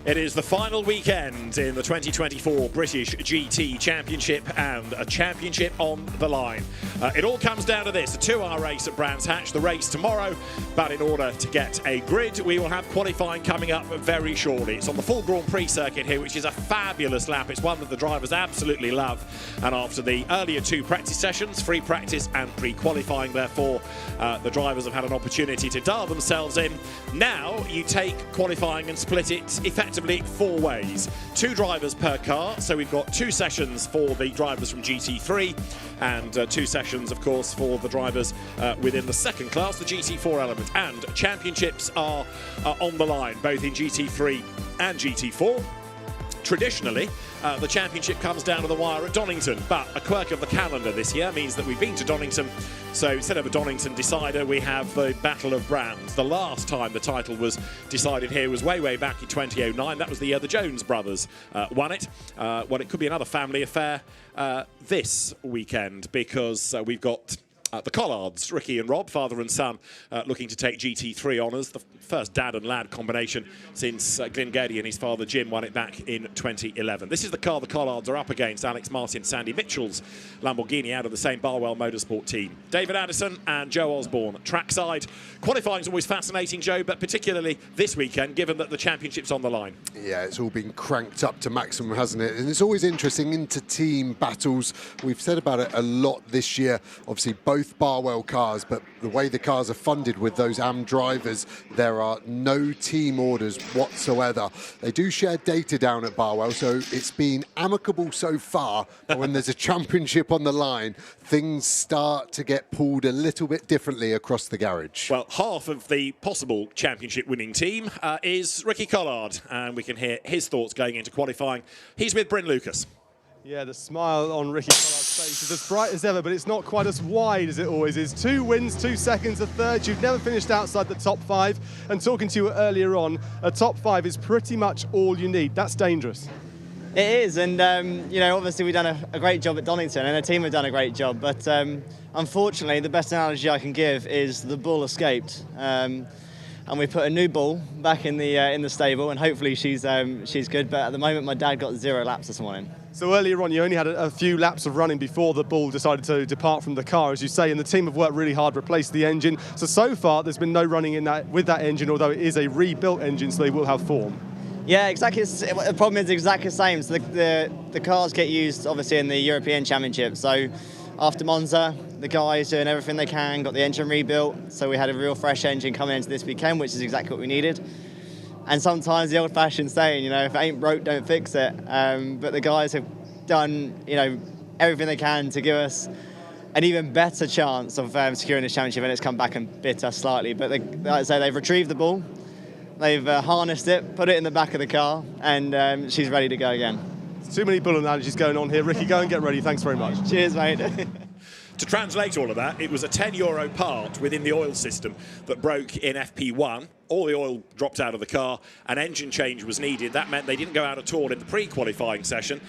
It is the final weekend in the 2024 British GT Championship and a championship on the line. It all comes down to this, a 2-hour race at Brands Hatch, the race tomorrow, but in order to get a grid, we will have qualifying coming up very shortly. It's on the full Grand Prix circuit here, which is a fabulous lap. It's one that the drivers absolutely love. And after the earlier 2 practice sessions, free practice and pre-qualifying, therefore, the drivers have had an opportunity to dial themselves in. Now you take qualifying and split it effectively 4 ways. 2 drivers per car, so we've got 2 sessions for the drivers from GT3 and 2 sessions, of course, for the drivers within the second class, the GT4 element. And championships are on the line, both in GT3 and GT4. Traditionally, the championship comes down to the wire at Donington, but a quirk of the calendar this year means that we've been to Donington, so instead of a Donington decider, we have the Battle of Brands. The last time the title was decided here was way back in 2009. That was the year the Jones brothers won it. Well, it could be another family affair this weekend, because we've got the Collards, Ricky and Rob, father and son, looking to take GT3 honours. The first dad and lad combination since Glyn Geddy and his father Jim won it back in 2011. This is the car the Collards are up against. Alex Martin, Sandy Mitchell's Lamborghini out of the same Barwell Motorsport team. David Addison and Joe Osborne trackside. Qualifying is always fascinating, Joe, but particularly this weekend, given that the championship's on the line. Yeah, it's all been cranked up to maximum, hasn't it? And it's always interesting, inter-team battles. We've said about it a lot this year. Obviously, both Barwell cars, but the way the cars are funded with those AM drivers, there are no team orders whatsoever. They do share data down at Barwell, so it's been amicable so far, but when there's a championship on the line, things start to get pulled a little bit differently across the garage. Well, half of the possible championship winning team is Ricky Collard, and we can hear his thoughts going into qualifying. He's with Bryn Lucas. Yeah, the smile on Ricky Collard's face is as bright as ever, but it's not quite as wide as it always is. 2 wins, 2 seconds, a third. You've never finished outside the top 5. And talking to you earlier on, a top 5 is pretty much all you need. That's dangerous. It is, and you know, obviously we've done a great job at Donington, and the team have done a great job. But unfortunately, the best analogy I can give is the bull escaped. And we put a new bull back in the stable, and hopefully she's good. But at the moment, my dad got 0 laps this morning. So earlier on, you only had a few laps of running before the bull decided to depart from the car, as you say, and the team have worked really hard to replace the engine. So far, there's been no running with that engine, although it is a rebuilt engine, so they will have form. Yeah, exactly. The problem is exactly the same. So the cars get used, obviously, in the European Championship. So after Monza, the guys doing everything they can, got the engine rebuilt. So we had a real fresh engine coming into this weekend, which is exactly what we needed. And sometimes the old-fashioned saying, you know, if it ain't broke, don't fix it. But the guys have done, you know, everything they can to give us an even better chance of securing this championship, and it's come back and bit us slightly. But like I say, they've retrieved the ball, they've harnessed it, put it in the back of the car, and she's ready to go again. Too many bull analogies going on here. Ricky, go and get ready. Thanks very much. Cheers, mate. To translate all of that, it was a €10 part within the oil system that broke in FP1. All the oil dropped out of the car, an engine change was needed. That meant they didn't go out at all in the pre-qualifying session.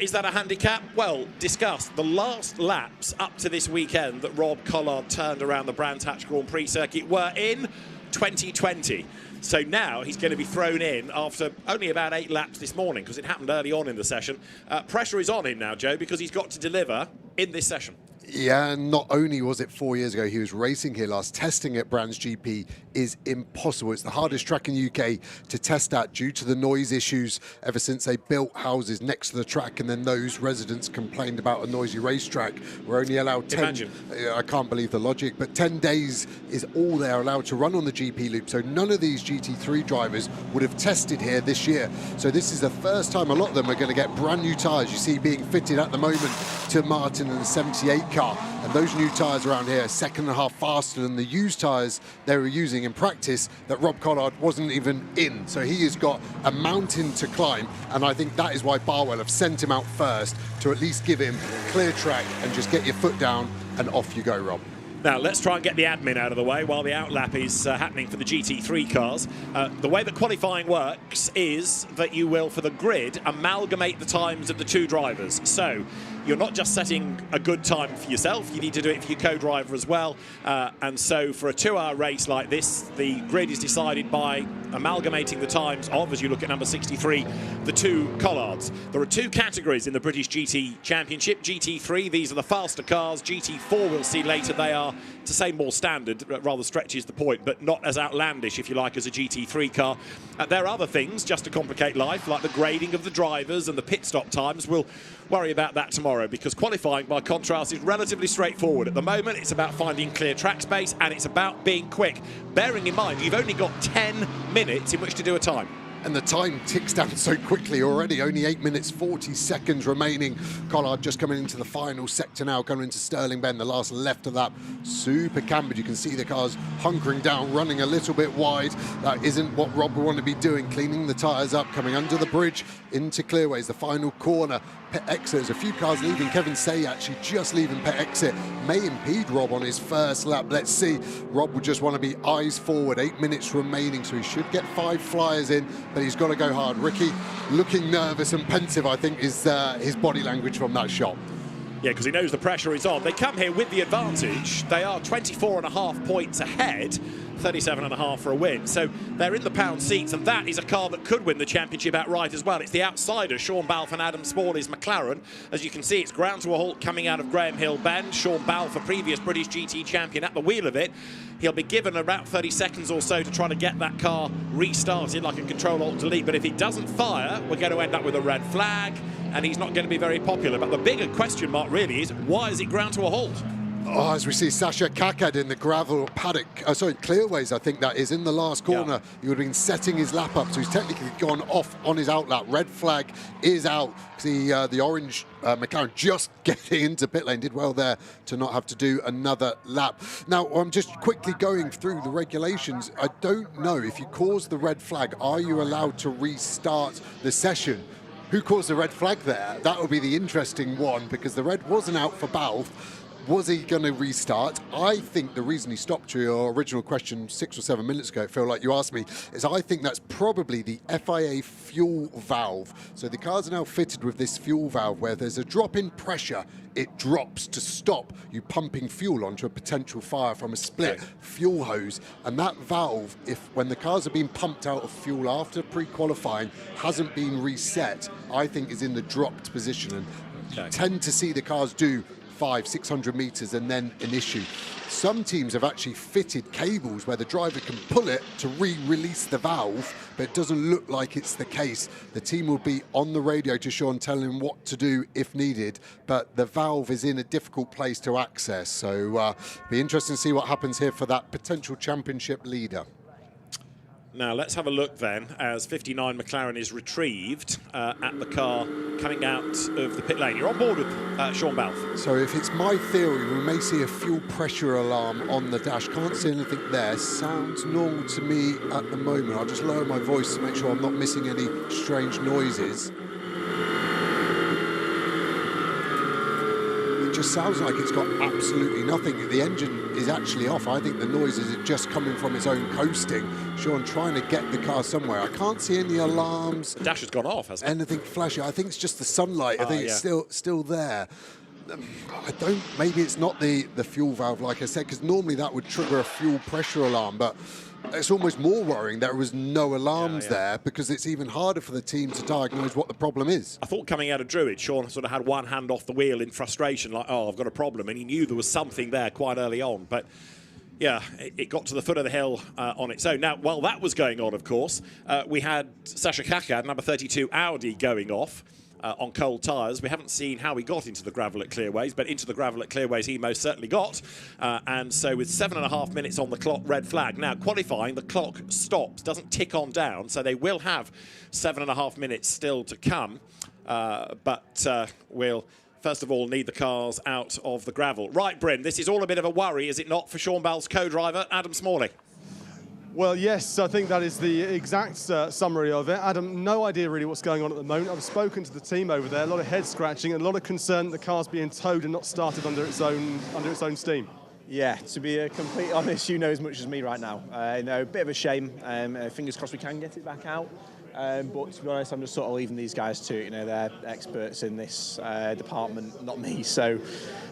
Is that a handicap? Well, discussed. The last laps up to this weekend that Rob Collard turned around the Brands Hatch Grand Prix circuit were in 2020. So now he's going to be thrown in after only about 8 laps this morning, because it happened early on in the session. Pressure is on him now, Joe, because he's got to deliver in this session. Yeah, and not only was it 4 years ago he was racing here last, testing at Brands GP is impossible. It's the hardest track in the UK to test at due to the noise issues ever since they built houses next to the track, and then those residents complained about a noisy racetrack. We're only allowed 10. Imagine. I can't believe the logic, but 10 days is all they're allowed to run on the GP loop. So none of these GT3 drivers would have tested here this year. So this is the first time a lot of them are going to get brand new tyres. You see being fitted at the moment to Martin and the 78 car. And those new tyres around here are 2.5 faster than the used tyres they were using in practice that Rob Collard wasn't even in. So he has got a mountain to climb, and I think that is why Barwell have sent him out first, to at least give him clear track and just get your foot down and off you go, Rob. Now, let's try and get the admin out of the way while the outlap is happening for the GT3 cars. The way that qualifying works is that you will, for the grid, amalgamate the times of the two drivers. So you're not just setting a good time for yourself, you need to do it for your co-driver as well. And so for a 2-hour race like this, the grid is decided by amalgamating the times of, as you look at number 63, the two collards. There are two categories in the British GT Championship. GT3, these are the faster cars. GT4, we'll see later, they are, to say more standard, rather stretches the point, but not as outlandish, if you like, as a GT3 car. There are other things, just to complicate life, like the grading of the drivers and the pit stop times. We'll worry about that tomorrow, because qualifying, by contrast, is relatively straightforward. At the moment, it's about finding clear track space, and it's about being quick. Bearing in mind, you've only got 10 minutes in which to do a time. And the time ticks down so quickly already. Only 8 minutes, 40 seconds remaining. Collard just coming into the final sector now, coming into Stirling Bend, the last left of that super cambered. You can see the cars hunkering down, running a little bit wide. That isn't what Rob would want to be doing, cleaning the tyres up, coming under the bridge into Clearways, the final corner. Pit exit, there's a few cars leaving. Kevin Say actually just leaving pit exit. May impede Rob on his first lap. Let's see. Rob would just want to be eyes forward. 8 minutes remaining, so he should get 5 flyers in, but he's got to go hard. Ricky looking nervous and pensive, I think, is his body language from that shot. Yeah, because he knows the pressure is on. They come here with the advantage. They are 24.5 points ahead, 37.5 for a win. So they're in the pound seats, and that is a car that could win the championship outright as well. It's the outsider, Sean Balfe and Adam Smalley's McLaren. As you can see, it's ground to a halt coming out of Graham Hill Bend. Sean Balfe, a previous British GT champion, at the wheel of it. He'll be given about 30 seconds or so to try to get that car restarted, like a Control-Alt-Delete. But if he doesn't fire, we're going to end up with a red flag, and he's not going to be very popular. But the bigger question mark really is, why is it ground to a halt? Oh, as we see Sasha Kakad in the gravel paddock, Clearways, I think that is, in the last corner. Yeah. He would have been setting his lap up, so he's technically gone off on his outlap. Red flag is out. The orange McLaren just getting into pit lane, did well there to not have to do another lap. Now, I'm just quickly going through the regulations. I don't know, if you cause the red flag, are you allowed to restart the session? Who caused the red flag there? That will be the interesting one, because the red wasn't out for Balfe. Was he going to restart? I think the reason he stopped, to your original question 6 or 7 minutes ago, it felt like you asked me, is I think that's probably the FIA fuel valve. So the cars are now fitted with this fuel valve where there's a drop in pressure, it drops to stop you pumping fuel onto a potential fire from a split fuel hose. And that valve, when the cars are being pumped out of fuel after pre-qualifying, hasn't been reset, I think is in the dropped position. And you tend to see the cars do 500-600 meters and then an issue. Some teams have actually fitted cables where the driver can pull it to re-release the valve, but it doesn't look like it's the case. The team will be on the radio to Sean, telling him what to do if needed, but the valve is in a difficult place to access. So be interesting to see what happens here for that potential championship leader. Now, let's have a look then as 59 McLaren is retrieved at the car coming out of the pit lane. You're on board with Sean Balfe. So if it's my theory, we may see a fuel pressure alarm on the dash. Can't see anything there. Sounds normal to me at the moment. I'll just lower my voice to make sure I'm not missing any strange noises. Just sounds like it's got absolutely nothing. The engine is actually off. I think the noise is just coming from its own coasting. Sean trying to get the car somewhere. I can't see any alarms. The dash has gone off, hasn't it? Anything flashing. I think it's just the sunlight. I think it's still there. I don't, maybe it's not the fuel valve, like I said, because normally that would trigger a fuel pressure alarm, but it's almost more worrying there was no alarms there, because it's even harder for the team to diagnose what the problem is. I thought coming out of Druid, Sean sort of had one hand off the wheel in frustration, like, oh, I've got a problem, and he knew there was something there quite early on, but yeah, it got to the foot of the hill on its own. Now, while that was going on, of course, we had Sasha Kakad, number 32 Audi, going off on cold tyres. We haven't seen how he got into the gravel at Clearways, but into the gravel at Clearways he most certainly got. And so with 7.5 minutes on the clock, red flag. Now, qualifying, the clock stops, doesn't tick on down, so they will have 7.5 minutes still to come. But we'll first of all need the cars out of the gravel. Right, Bryn, this is all a bit of a worry, is it not, for Sean Balfe's co-driver, Adam Smalley? Well, yes, I think that is the exact summary of it. Adam, no idea really what's going on at the moment. I've spoken to the team over there, a lot of head scratching and a lot of concern that the car's being towed and not started under its own steam. Yeah, to be completely honest, you know as much as me right now. A bit of a shame. Fingers crossed we can get it back out. But to be honest, I'm just sort of leaving these guys to it. They're experts in this department, not me. So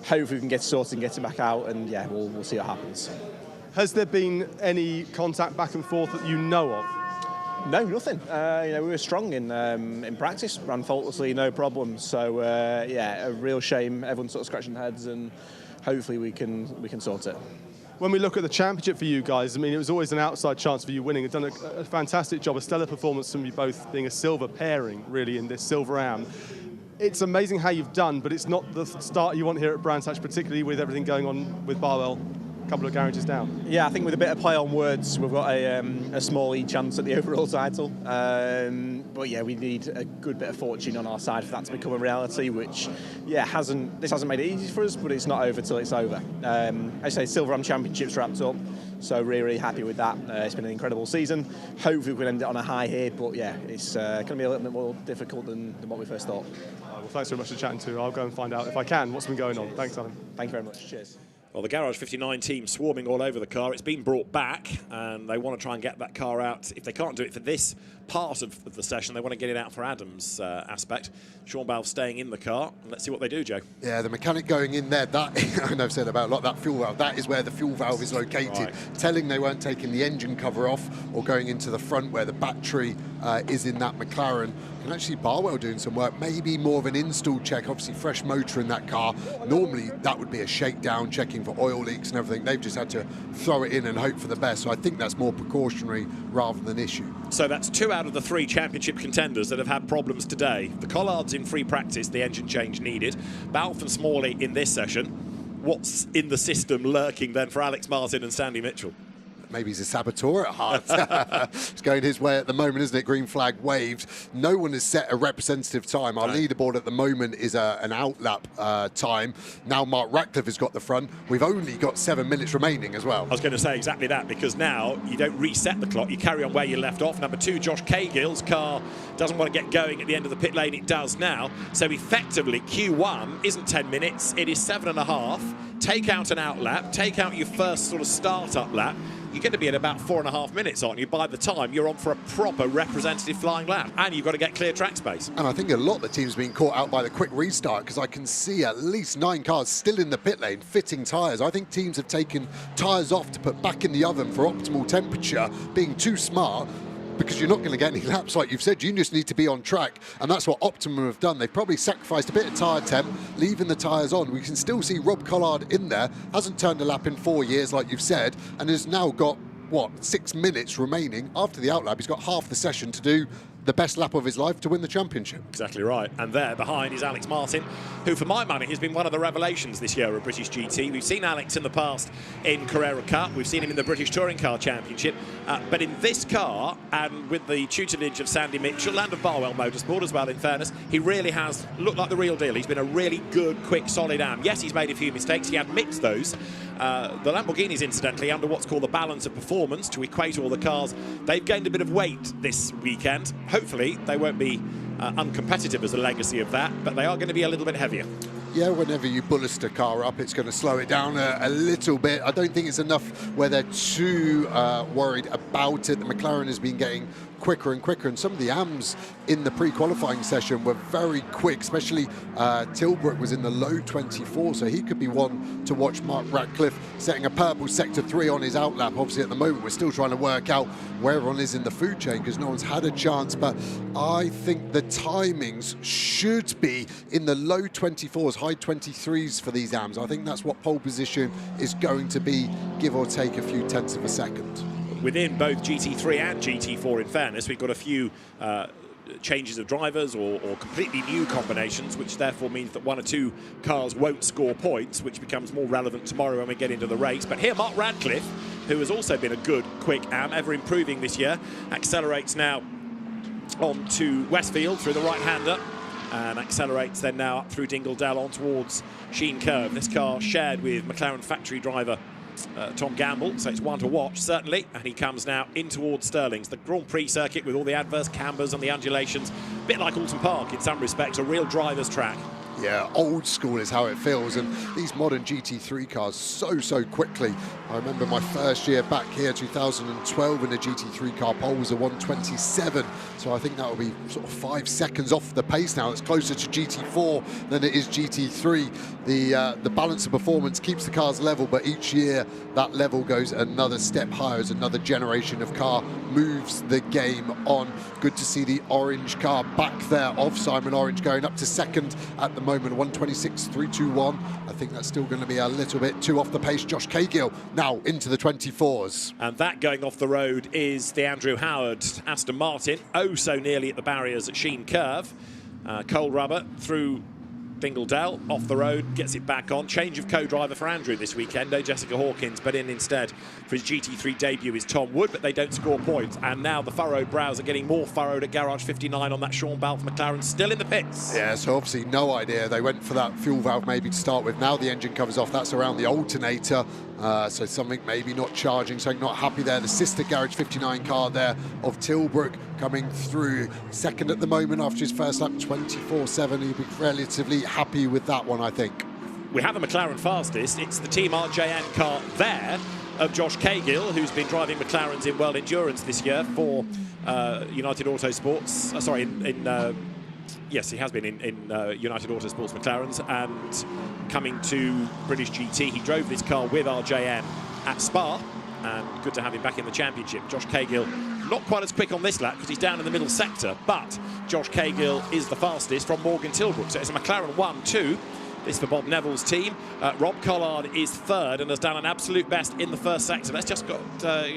hopefully we can get it sorted and get it back out, and yeah, we'll see what happens. Has there been any contact back and forth that you know of? No, nothing. We were strong in practice, ran faultlessly, no problem. So yeah, a real shame. Everyone's sort of scratching their heads, and hopefully we can sort it. When we look at the championship for you guys, I mean, it was always an outside chance for you winning. You've done a fantastic job, a stellar performance from you both being a silver pairing, really, in this silver am. It's amazing how you've done, but it's not the start you want here at Brands Hatch, particularly with everything going on with Barwell a couple of garages down. Yeah, I think with a bit of play on words, we've got a small lead chance at the overall title. But yeah, we need a good bit of fortune on our side for that to become a reality, which, yeah, this hasn't made it easy for us, but it's not over till it's over. I say Silver Am Championships wrapped up, so really happy with that. It's been an incredible season. Hopefully we can end it on a high here, but yeah, it's going to be a little bit more difficult than what we first thought. Well, thanks very much for chatting to. I'll go and find out, if I can, what's been going on. Thanks, Alan. Thank you very much. Cheers. Well, the Garage 59 team swarming all over the car. It's been brought back, and they want to try and get that car out. If they can't do it for this part of the session, they want to get it out for Adam's aspect. Sean Bell staying in the car. Let's see what they do, Joe. Yeah, the mechanic going in there, that, I know I've said about a lot, that fuel valve, that is where the fuel valve is located. Right. Telling they weren't taking the engine cover off or going into the front where the battery is in that McLaren. And actually Barwell doing some work, maybe more of an install check, obviously fresh motor in that car. Normally that would be a shakedown, checking for oil leaks and everything. They've just had to throw it in and hope for the best. So I think that's more precautionary rather than issue. So that's 2 out of the 3 championship contenders that have had problems today. The Collards in free practice, the engine change needed. Balfe and Smalley in this session. What's in the system lurking then for Alex Martin and Sandy Mitchell? Maybe he's a saboteur at heart. It's going his way at the moment, isn't it? Green flag waved. No one has set a representative time. Our leaderboard at the moment is an outlap time. Now Mark Ratcliffe has got the front. We've only got 7 minutes remaining as well. I was going to say exactly that, because now you don't reset the clock. You carry on where you left off. Number 2, Josh Cagill's car doesn't want to get going at the end of the pit lane. It does now. So effectively, Q1 isn't 10 minutes. It is 7.5. Take out an outlap. Take out your first sort of start-up lap. You're going to be at about 4.5 minutes, aren't you, by the time you're on for a proper representative flying lap, and you've got to get clear track space. And I think a lot of the team's been caught out by the quick restart, because I can see at least 9 cars still in the pit lane fitting tyres. I think teams have taken tyres off to put back in the oven for optimal temperature, being too smart, because you're not going to get any laps, like you've said. You just need to be on track, and that's what Optimum have done. They've probably sacrificed a bit of tyre temp, leaving the tyres on. We can still see Rob Collard in there, hasn't turned a lap in 4 years, like you've said, and has now got, what, 6 minutes remaining after the outlap. He's got half the session to do the best lap of his life to win the championship. Exactly right. And there behind is Alex Martin, who for my money has been one of the revelations this year of British GT. We've seen Alex in the past in Carrera Cup, we've seen him in the British Touring Car Championship, but in this car, and with the tutelage of Sandy Mitchell and of Barwell Motorsport as well, in fairness, he really has looked like the real deal. He's been a really good, quick, solid am. Yes, he's made a few mistakes, he admits those. The Lamborghinis, incidentally, under what's called the balance of performance, to equate all the cars, they've gained a bit of weight this weekend. Hopefully they won't be uncompetitive as a legacy of that, but they are going to be a little bit heavier. Yeah, whenever you bullist a car up, it's going to slow it down a little bit. I don't think it's enough where they're too worried about it. The McLaren has been getting quicker and quicker, and some of the AMs in the pre-qualifying session were very quick, especially Tilbrook was in the low 24, so he could be one to watch. Mark Ratcliffe setting a purple sector 3 on his outlap. Obviously at the moment we're still trying to work out where everyone is in the food chain, because no one's had a chance, but I think the timings should be in the low 24s, high 23s for these AMs. I think that's what pole position is going to be, give or take a few tenths of a second. Within both GT3 and GT4, in fairness, we've got a few changes of drivers or completely new combinations, which therefore means that 1 or 2 cars won't score points, which becomes more relevant tomorrow when we get into the race. But here, Mark Radcliffe, who has also been a good, quick am, ever improving this year, accelerates now on to Westfield through the right-hander, and accelerates then now up through Dingledell on towards Sheen Curve. This car shared with McLaren factory driver Tom Gamble, so it's one to watch, certainly. And he comes now in towards Stirling's, the Grand Prix circuit with all the adverse cambers and the undulations. A bit like Alton Park in some respects, a real driver's track. Yeah, old school is how it feels, and these modern GT3 cars so quickly. I remember my first year back here, 2012, in a GT3 car. Pole was a 1:27, so I think that will be sort of 5 seconds off the pace now. It's closer to GT4 than it is GT3. The balance of performance keeps the cars level, but each year that level goes another step higher as another generation of car moves the game on. Good to see the orange car back there of Simon Orange going up to second at the moment, 1:26.321. I think that's still going to be a little bit too off the pace. Josh Cahill now into the 24s. And that going off the road is the Andrew Howard Aston Martin, oh so nearly at the barriers at Sheen Curve. Cold rubber through Dingledale, off the road, gets it back on. Change of co-driver for Andrew this weekend. No Jessica Hawkins, but in instead for his GT3 debut is Tom Wood, but they don't score points. And now the furrowed brows are getting more furrowed at Garage 59 on that Sean Balfe McLaren, still in the pits. Yeah, so obviously no idea. They went for that fuel valve maybe to start with. Now the engine comes off. That's around the alternator. So something maybe not charging, something not happy there. The sister Garage 59 car there of Tilbrook coming through second at the moment after his first lap, 24.7. He'll be relatively happy with that one, I think. We have a McLaren fastest. It's the Team RJN car there of Josh Cahill, who's been driving McLarens in World Endurance this year for United Autosports. Yes, he has been in United Autosports McLarens, and coming to British GT. He drove this car with RJN at Spa, and good to have him back in the championship. Josh Cahill, not quite as quick on this lap because he's down in the middle sector, but Josh Cahill is the fastest from Morgan Tilbrook. So it's a McLaren 1-2. This for Bob Neville's team. Rob Collard is third and has done an absolute best in the first sector. That's just got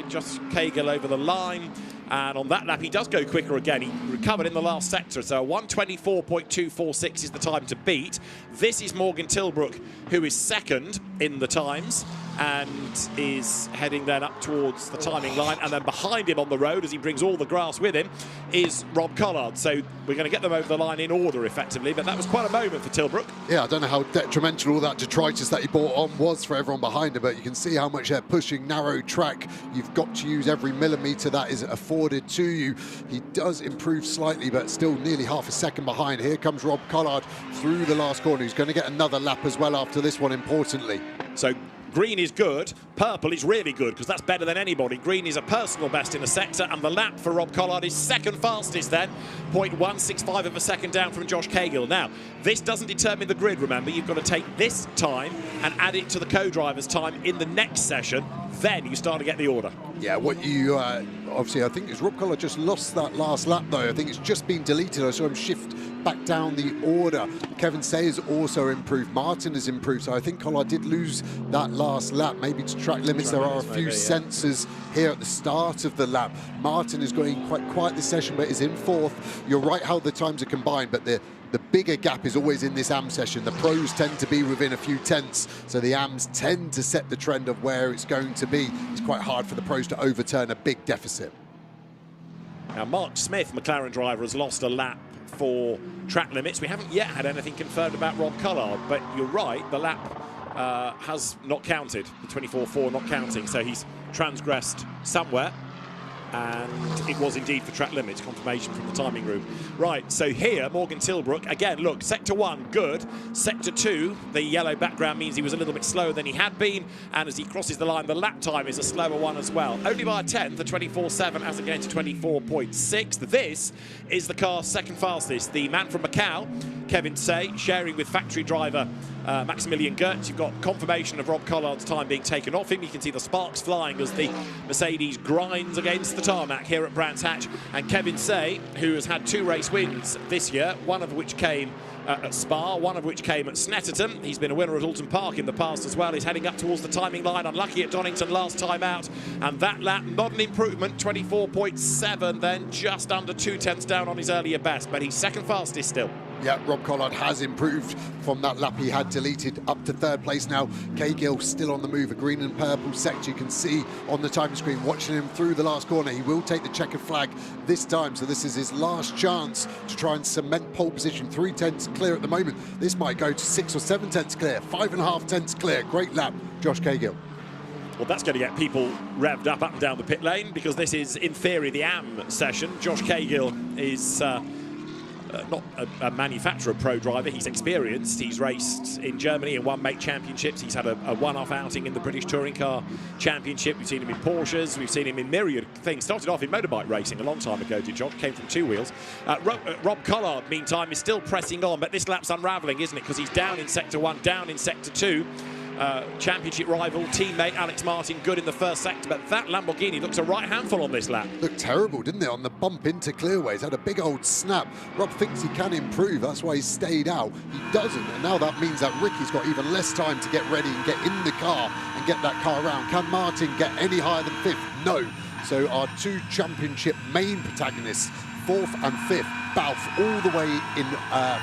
Josh Cahill over the line. And on that lap, he does go quicker again. He recovered in the last sector, so 1:24.246 is the time to beat. This is Morgan Tilbrook, who is second in the times and is heading then up towards the timing line. And then behind him on the road, as he brings all the grass with him, is Rob Collard. So we're going to get them over the line in order, effectively. But that was quite a moment for Tilbrook. Yeah, I don't know how detrimental all that detritus that he brought on was for everyone behind him, but you can see how much they're pushing narrow track. You've got to use every millimetre that is afforded to you. He does improve slightly, but still nearly half a second behind. Here comes Rob Collard through the last corner. He's going to get another lap as well after this one, importantly. So green is good, purple is really good because that's better than anybody. Green is a personal best in the sector, and the lap for Rob Collard is second fastest then, 0.165 of a second down from Josh Cahill. Now, this doesn't determine the grid, remember. You've got to take this time and add it to the co-driver's time in the next session. Then you start to get the order. Yeah, what you obviously, I think it's Rob Collard just lost that last lap though. I think it's just been deleted. I saw him shift back down the order. Kevin Sayers also improved. Martin has improved. So I think Collard did lose that last lap, maybe to track limits. There are a few sensors here at the start of the lap. Martin is going quite quiet this session, but is in fourth. You're right how the times are combined, but the bigger gap is always in this AM session. The pros tend to be within a few tenths, so the AMs tend to set the trend of where it's going to be. It's quite hard for the pros to overturn a big deficit. Now, Mark Smith, McLaren driver, has lost a lap for track limits. We haven't yet had anything confirmed about Rob Collard, but you're right, the lap has not counted, the 24.4 not counting, so he's transgressed somewhere. And it was indeed for track limits, confirmation from the timing room. Right, so here, Morgan Tilbrook, again, look, sector 1, good. Sector 2, the yellow background means he was a little bit slower than he had been, and as he crosses the line, the lap time is a slower one as well. Only by a tenth, the 24.7 as against 24.6. This is the car's second fastest. The man from Macau, Kevin Say, sharing with factory driver Maximilian Gertz. You've got confirmation of Rob Collard's time being taken off him. You can see the sparks flying as the Mercedes grinds against the tarmac here at Brands Hatch. And Kevin Say, who has had 2 race wins this year, one of which came at Spa, one of which came at Snetterton. He's been a winner at Alton Park in the past as well. He's heading up towards the timing line, unlucky at Donington last time out. And that lap, not an improvement, 24.7, then just under 2 tenths down on his earlier best, but he's second fastest still. Yeah, Rob Collard has improved from that lap he had deleted up to third place now. Cahill still on the move, a green and purple sector you can see on the timing screen, watching him through the last corner. He will take the checkered flag this time, so this is his last chance to try and cement pole position. 3 tenths clear at the moment. This might go to 6 or 7 tenths clear, 5.5 tenths clear. Great lap, Josh Cahill. Well, that's going to get people revved up and down the pit lane because this is, in theory, the AM session. Josh Cahill is not a manufacturer pro driver. He's experienced. He's raced in Germany and won mate championships. He's had a one-off outing in the British Touring Car Championship. We've seen him in Porsches. We've seen him in myriad things. Started off in motorbike racing a long time ago, did Josh. Came from two wheels. Rob Collard, meantime, is still pressing on, but this lap's unravelling, isn't it? Because he's down in Sector 1, down in Sector 2. Championship rival, teammate Alex Martin, good in the first sector, but that Lamborghini looks a right handful on this lap. Looked terrible, didn't it, on the bump into clearways? Had a big old snap. Rob thinks he can improve, that's why he stayed out. He doesn't, and now that means that Ricky's got even less time to get ready and get in the car and get that car around. Can Martin get any higher than 5th? No. So our two championship main protagonists, 4th and 5th, Balf all the way in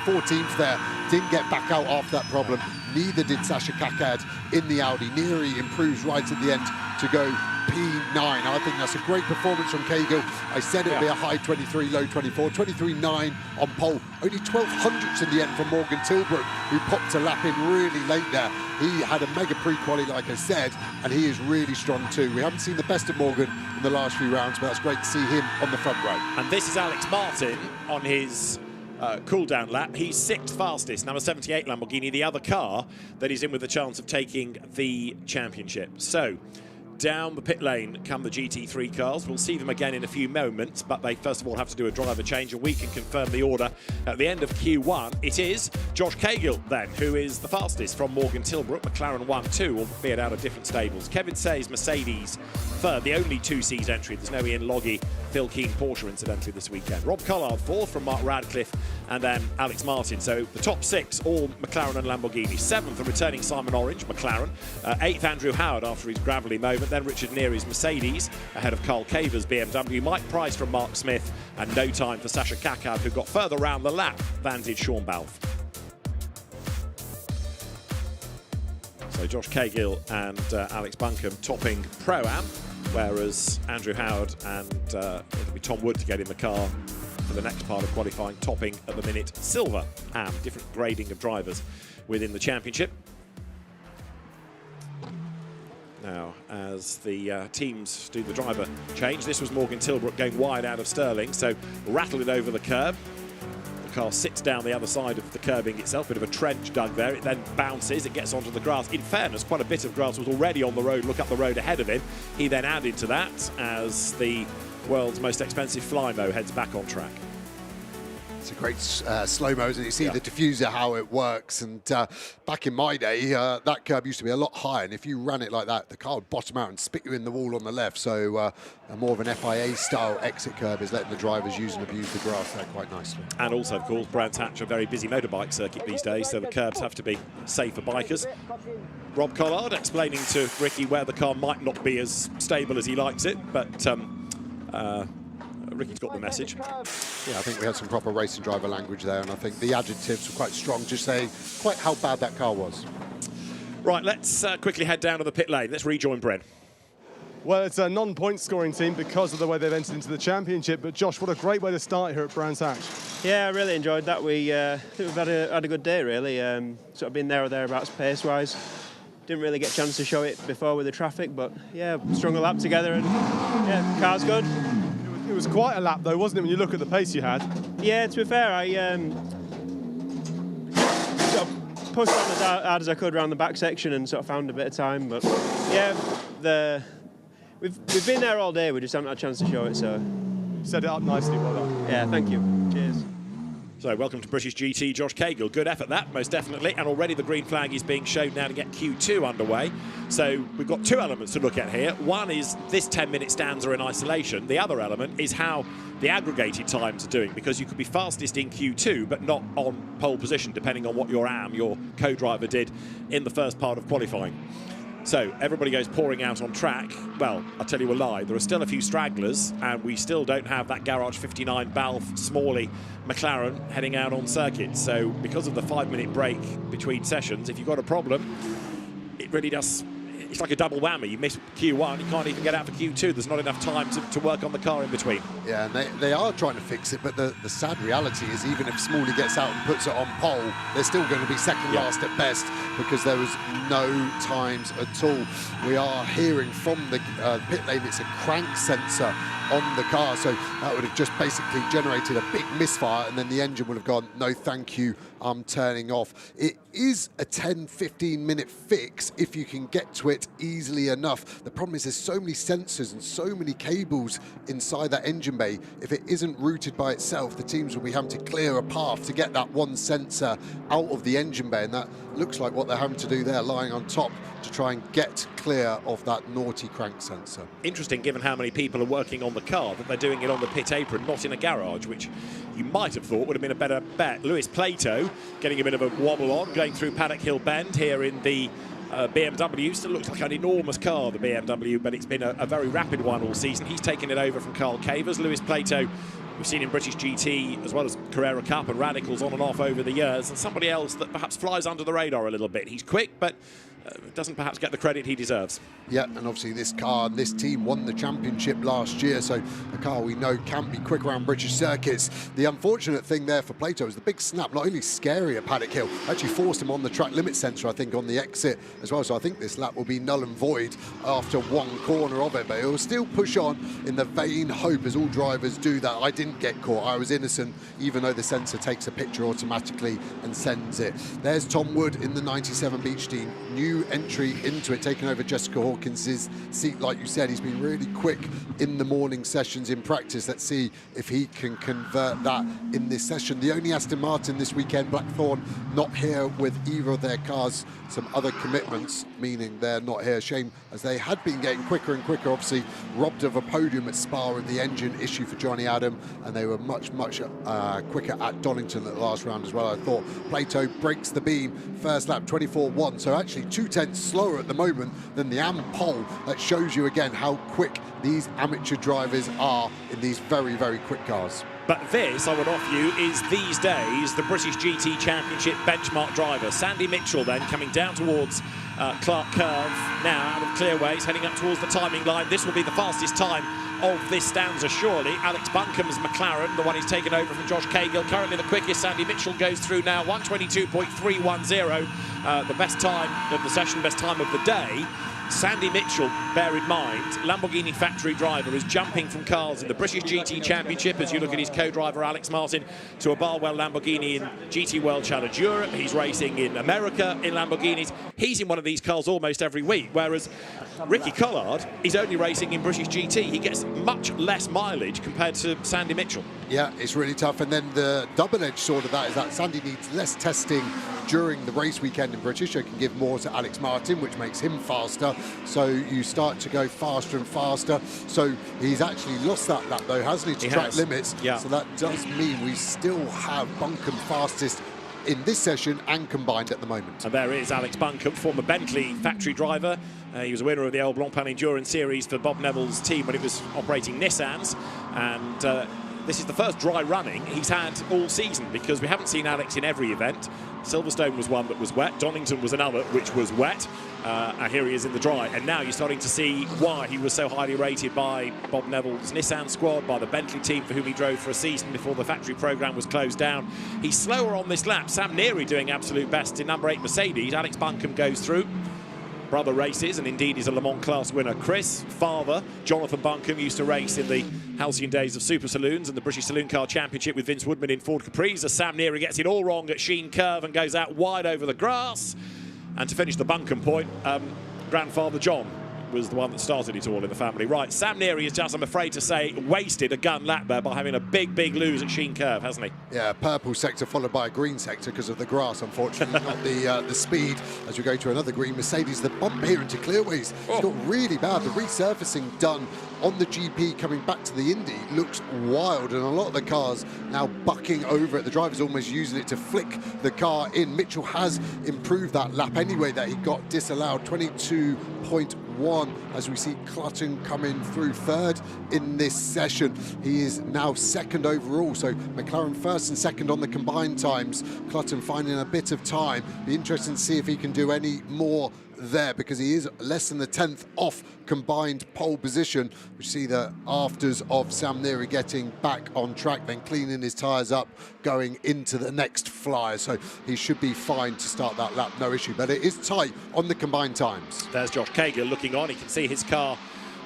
14th there. Didn't get back out after that problem. Neither did Sasha Kakad in the Audi. Neri improves right at the end to go P9. I think that's a great performance from Cahill. I said it'd be a high 23, low 24. 23.9 on pole. Only 12 hundredths in the end from Morgan Tilbrook, who popped a lap in really late there. He had a mega pre-quali, like I said, and he is really strong too. We haven't seen the best of Morgan in the last few rounds, but that's great to see him on the front row. And this is Alex Martin on his cool-down lap. He's 6th fastest, number 78 Lamborghini, the other car that he's in with a chance of taking the championship. So, down the pit lane come the GT3 cars. We'll see them again in a few moments, but they first of all have to do a driver change, and we can confirm the order at the end of Q1. It is Josh Cahill then, who is the fastest from Morgan Tilbrook, McLaren 1-2, albeit out of different stables. Kevin Say's Mercedes third, the only 2Cs entry. There's no Ian Loggy, Phil Keane Porsche incidentally this weekend. Rob Collard 4th from Mark Radcliffe, and then Alex Martin. So the top 6, all McLaren and Lamborghini. 7th, the returning Simon Orange, McLaren. 8th, Andrew Howard after his gravelly moment. Then Richard Neri's Mercedes, ahead of Carl Caver's BMW. Mike Price from Mark Smith, and no time for Sasha Kakad, who got further round the lap than did Sean Balfe. So Josh Cahill and Alex Buncombe topping Pro-Am, whereas Andrew Howard and it'll be Tom Wood to get in the car for the next part of qualifying, topping at the minute Silver Am. Different grading of drivers within the championship. Now, as the teams do the driver change, this was Morgan Tilbrook going wide out of Sterling, so rattled it over the curb. The car sits down the other side of the curbing itself, bit of a trench dug there. It then bounces, it gets onto the grass. In fairness, quite a bit of grass was already on the road. Look up the road ahead of him. He then added to that as the world's most expensive Flymo heads back on track. It's a great slow-mo, and you see the diffuser, how it works. And back in my day, that curb used to be a lot higher, and if you ran it like that, the car would bottom out and spit you in the wall on the left. So more of an FIA-style exit curb is letting the drivers use and abuse the grass there quite nicely. And also, of course, Brands Hatch, a very busy motorbike circuit these days, so the curbs have to be safe for bikers. Rob Collard explaining to Ricky where the car might not be as stable as he likes it, but Ricky's got the message. Yeah, I think we had some proper racing driver language there, and I think the adjectives were quite strong, just saying quite how bad that car was. Right, let's quickly head down to the pit lane. Let's rejoin Bren. Well, it's a non-point scoring team because of the way they've entered into the championship, but Josh, what a great way to start here at Brands Hatch. Yeah, I really enjoyed that. I think we've had a good day, really. Sort of been there or thereabouts pace-wise. Didn't really get a chance to show it before with the traffic, but yeah, strung a lap together, and yeah, the car's good. It was quite a lap though, wasn't it, when you look at the pace you had? Yeah, to be fair, I sort of pushed on as hard as I could around the back section and sort of found a bit of time, but yeah, we've been there all day, we just haven't had a chance to show it, so. Set it up nicely, well done. Yeah, thank you. Cheers. So welcome to British GT, Josh Cahill. Good effort that, most definitely. And already the green flag is being shown now to get Q2 underway. So we've got two elements to look at here. One is this 10-minute stanza in isolation. The other element is how the aggregated times are doing, because you could be fastest in Q2 but not on pole position, depending on what your co-driver did in the first part of qualifying. So everybody goes pouring out on track. Well, I'll tell you a lie. There are still a few stragglers, and we still don't have that Garage 59 Balfe Smalley McLaren heading out on circuit. So because of the 5-minute break between sessions, if you've got a problem, it really does. It's like a double whammy. You miss Q1, you can't even get out for Q2. There's not enough time to work on the car in between. Yeah, and they are trying to fix it, but the sad reality is even if Smalley gets out and puts it on pole, they're still going to be second last at best, because there was no times at all. We are hearing from the pit lane, it's a crank sensor on the car, so that would have just basically generated a big misfire, and then the engine would have gone, no thank you, I'm turning off. It is a 10-15 minute fix if you can get to it easily enough. The problem is there's so many sensors and so many cables inside that engine bay. If it isn't routed by itself, the teams will be having to clear a path to get that one sensor out of the engine bay, and that looks like what they're having to do there, lying on top to try and get clear of that naughty crank sensor. Interesting, given how many people are working on the car, that they're doing it on the pit apron, not in a garage, which you might have thought would have been a better bet. Lewis Plato getting a bit of a wobble on, going through Paddock Hill Bend here in the BMW. Still looks like an enormous car, the BMW, but it's been a very rapid one all season. He's taken it over from Carl Cavers. Lewis Plato, we've seen in British GT as well as Carrera Cup and Radicals on and off over the years, and somebody else that perhaps flies under the radar a little bit. He's quick, but doesn't perhaps get the credit he deserves. Yeah, and obviously this car and this team won the championship last year, so a car we know can be quick around British circuits. The unfortunate thing there for Plato is the big snap, not only scary at Paddock Hill, actually forced him on the track limit sensor, I think, on the exit as well, so I think this lap will be null and void after one corner of it, but he'll still push on in the vain hope, as all drivers do, that I didn't get caught, I was innocent, even though the sensor takes a picture automatically and sends it. There's Tom Wood in the 97 Beach team, new entry into it, taking over Jessica Hawkins's seat. Like you said, he's been really quick in the morning sessions in practice. Let's see if he can convert that in this session. The only Aston Martin this weekend, Blackthorn, not here with either of their cars. Some other commitments, meaning they're not here. Shame, as they had been getting quicker and quicker, obviously robbed of a podium at Spa with the engine issue for Johnny Adam, and they were much quicker at Donington at the last round as well. I thought Plato breaks the beam, first lap 24.1, so actually 2/10 slower at the moment than the AM pole. That shows you again how quick these amateur drivers are in these very, very quick cars. But this, I would offer you, is these days the British GT Championship benchmark driver. Sandy Mitchell then coming down towards Clark Curve now out of clearways, heading up towards the timing line. This will be the fastest time of this stanza, surely. Alex Bunkum's McLaren, the one he's taken over from Josh Cahill, currently the quickest. Sandy Mitchell goes through now, 1:22.310, the best time of the session, best time of the day. Sandy Mitchell, bear in mind, Lamborghini factory driver, is jumping from cars in the British GT Championship, as you look at his co-driver Alex Martin, to a Barwell Lamborghini in GT World Challenge Europe. He's racing in America in Lamborghinis. He's in one of these cars almost every week, whereas Ricky Collard is only racing in British GT. He gets much less mileage compared to Sandy Mitchell. Yeah, it's really tough, and then the double-edged sort of that is that Sandy needs less testing during the race weekend in British. They can give more to Alex Martin, which makes him faster, so you start to go faster and faster. So he's actually lost that lap though, hasn't he, to track limits. Yeah. So that does mean we still have Bunkum fastest in this session and combined at the moment. And there is Alex Bunkum, former Bentley factory driver. He was a winner of the El Blancpain Endurance Series for Bob Neville's team when it was operating Nissans, and this is the first dry running he's had all season, because we haven't seen Alex in every event. Silverstone was one that was wet, Donington was another which was wet, and here he is in the dry. And now you're starting to see why he was so highly rated by Bob Neville's Nissan squad, by the Bentley team for whom he drove for a season before the factory programme was closed down. He's slower on this lap. Sam Neary doing absolute best in number 8 Mercedes. Alex Bunkum goes through. Brother races, and indeed he's a Le Mans class winner. Chris, father, Jonathan Bunkum, used to race in the halcyon days of Super Saloons and the British Saloon Car Championship with Vince Woodman in Ford Capris. As Sam Neary gets it all wrong at Sheen Curve and goes out wide over the grass. And to finish the Bunkum point, grandfather John was the one that started it all in the family. Right, Sam Neary is just, I'm afraid to say, wasted a gun lap there by having a big lose at Sheen Curve, hasn't he? Yeah, purple sector followed by a green sector because of the grass, unfortunately, not the speed. As we go to another green, Mercedes, the bump here into clearways, it's got really bad. The resurfacing done on the GP coming back to the Indy looks wild, and a lot of the cars now bucking over it. The driver's almost using it to flick the car in. Mitchell has improved that lap anyway that he got disallowed, 22.1, as we see Clutton coming through third in this session. He is now second overall, so McLaren first and second on the combined times. Clutton finding a bit of time. Be interesting to see if he can do any more there, because he is less than the 10th off combined pole position. We see the afters of Sam Neary getting back on track, then cleaning his tyres up, going into the next flyer. So he should be fine to start that lap, no issue. But it is tight on the combined times. There's Josh Cahill looking on. He can see his car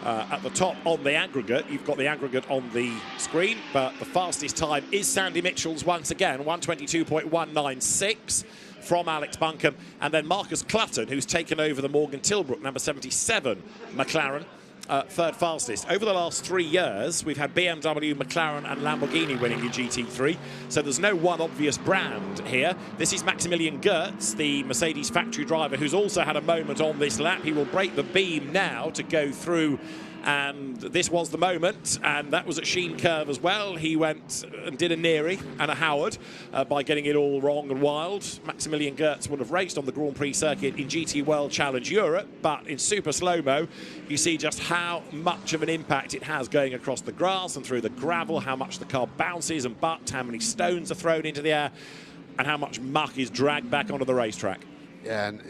At the top on the aggregate, you've got the aggregate on the screen, but the fastest time is Sandy Mitchell's once again, 1:22.196 from Alex Buncombe, and then Marcus Clutton, who's taken over the Morgan Tilbrook number 77 McLaren, third fastest. Over the last 3 years, we've had BMW, McLaren and Lamborghini winning in GT3, so there's no one obvious brand here. This is Maximilian Gertz, the Mercedes factory driver, who's also had a moment on this lap. He will break the beam now to go through, and this was the moment, and that was at Sheen Curve as well. He went and did a Neary and a Howard by getting it all wrong and wild. Maximilian Gertz would have raced on the Grand Prix circuit in GT World Challenge Europe, but in super slow-mo, you see just how much of an impact it has going across the grass and through the gravel, how much the car bounces and butts, how many stones are thrown into the air, and how much muck is dragged back onto the racetrack. Yeah, and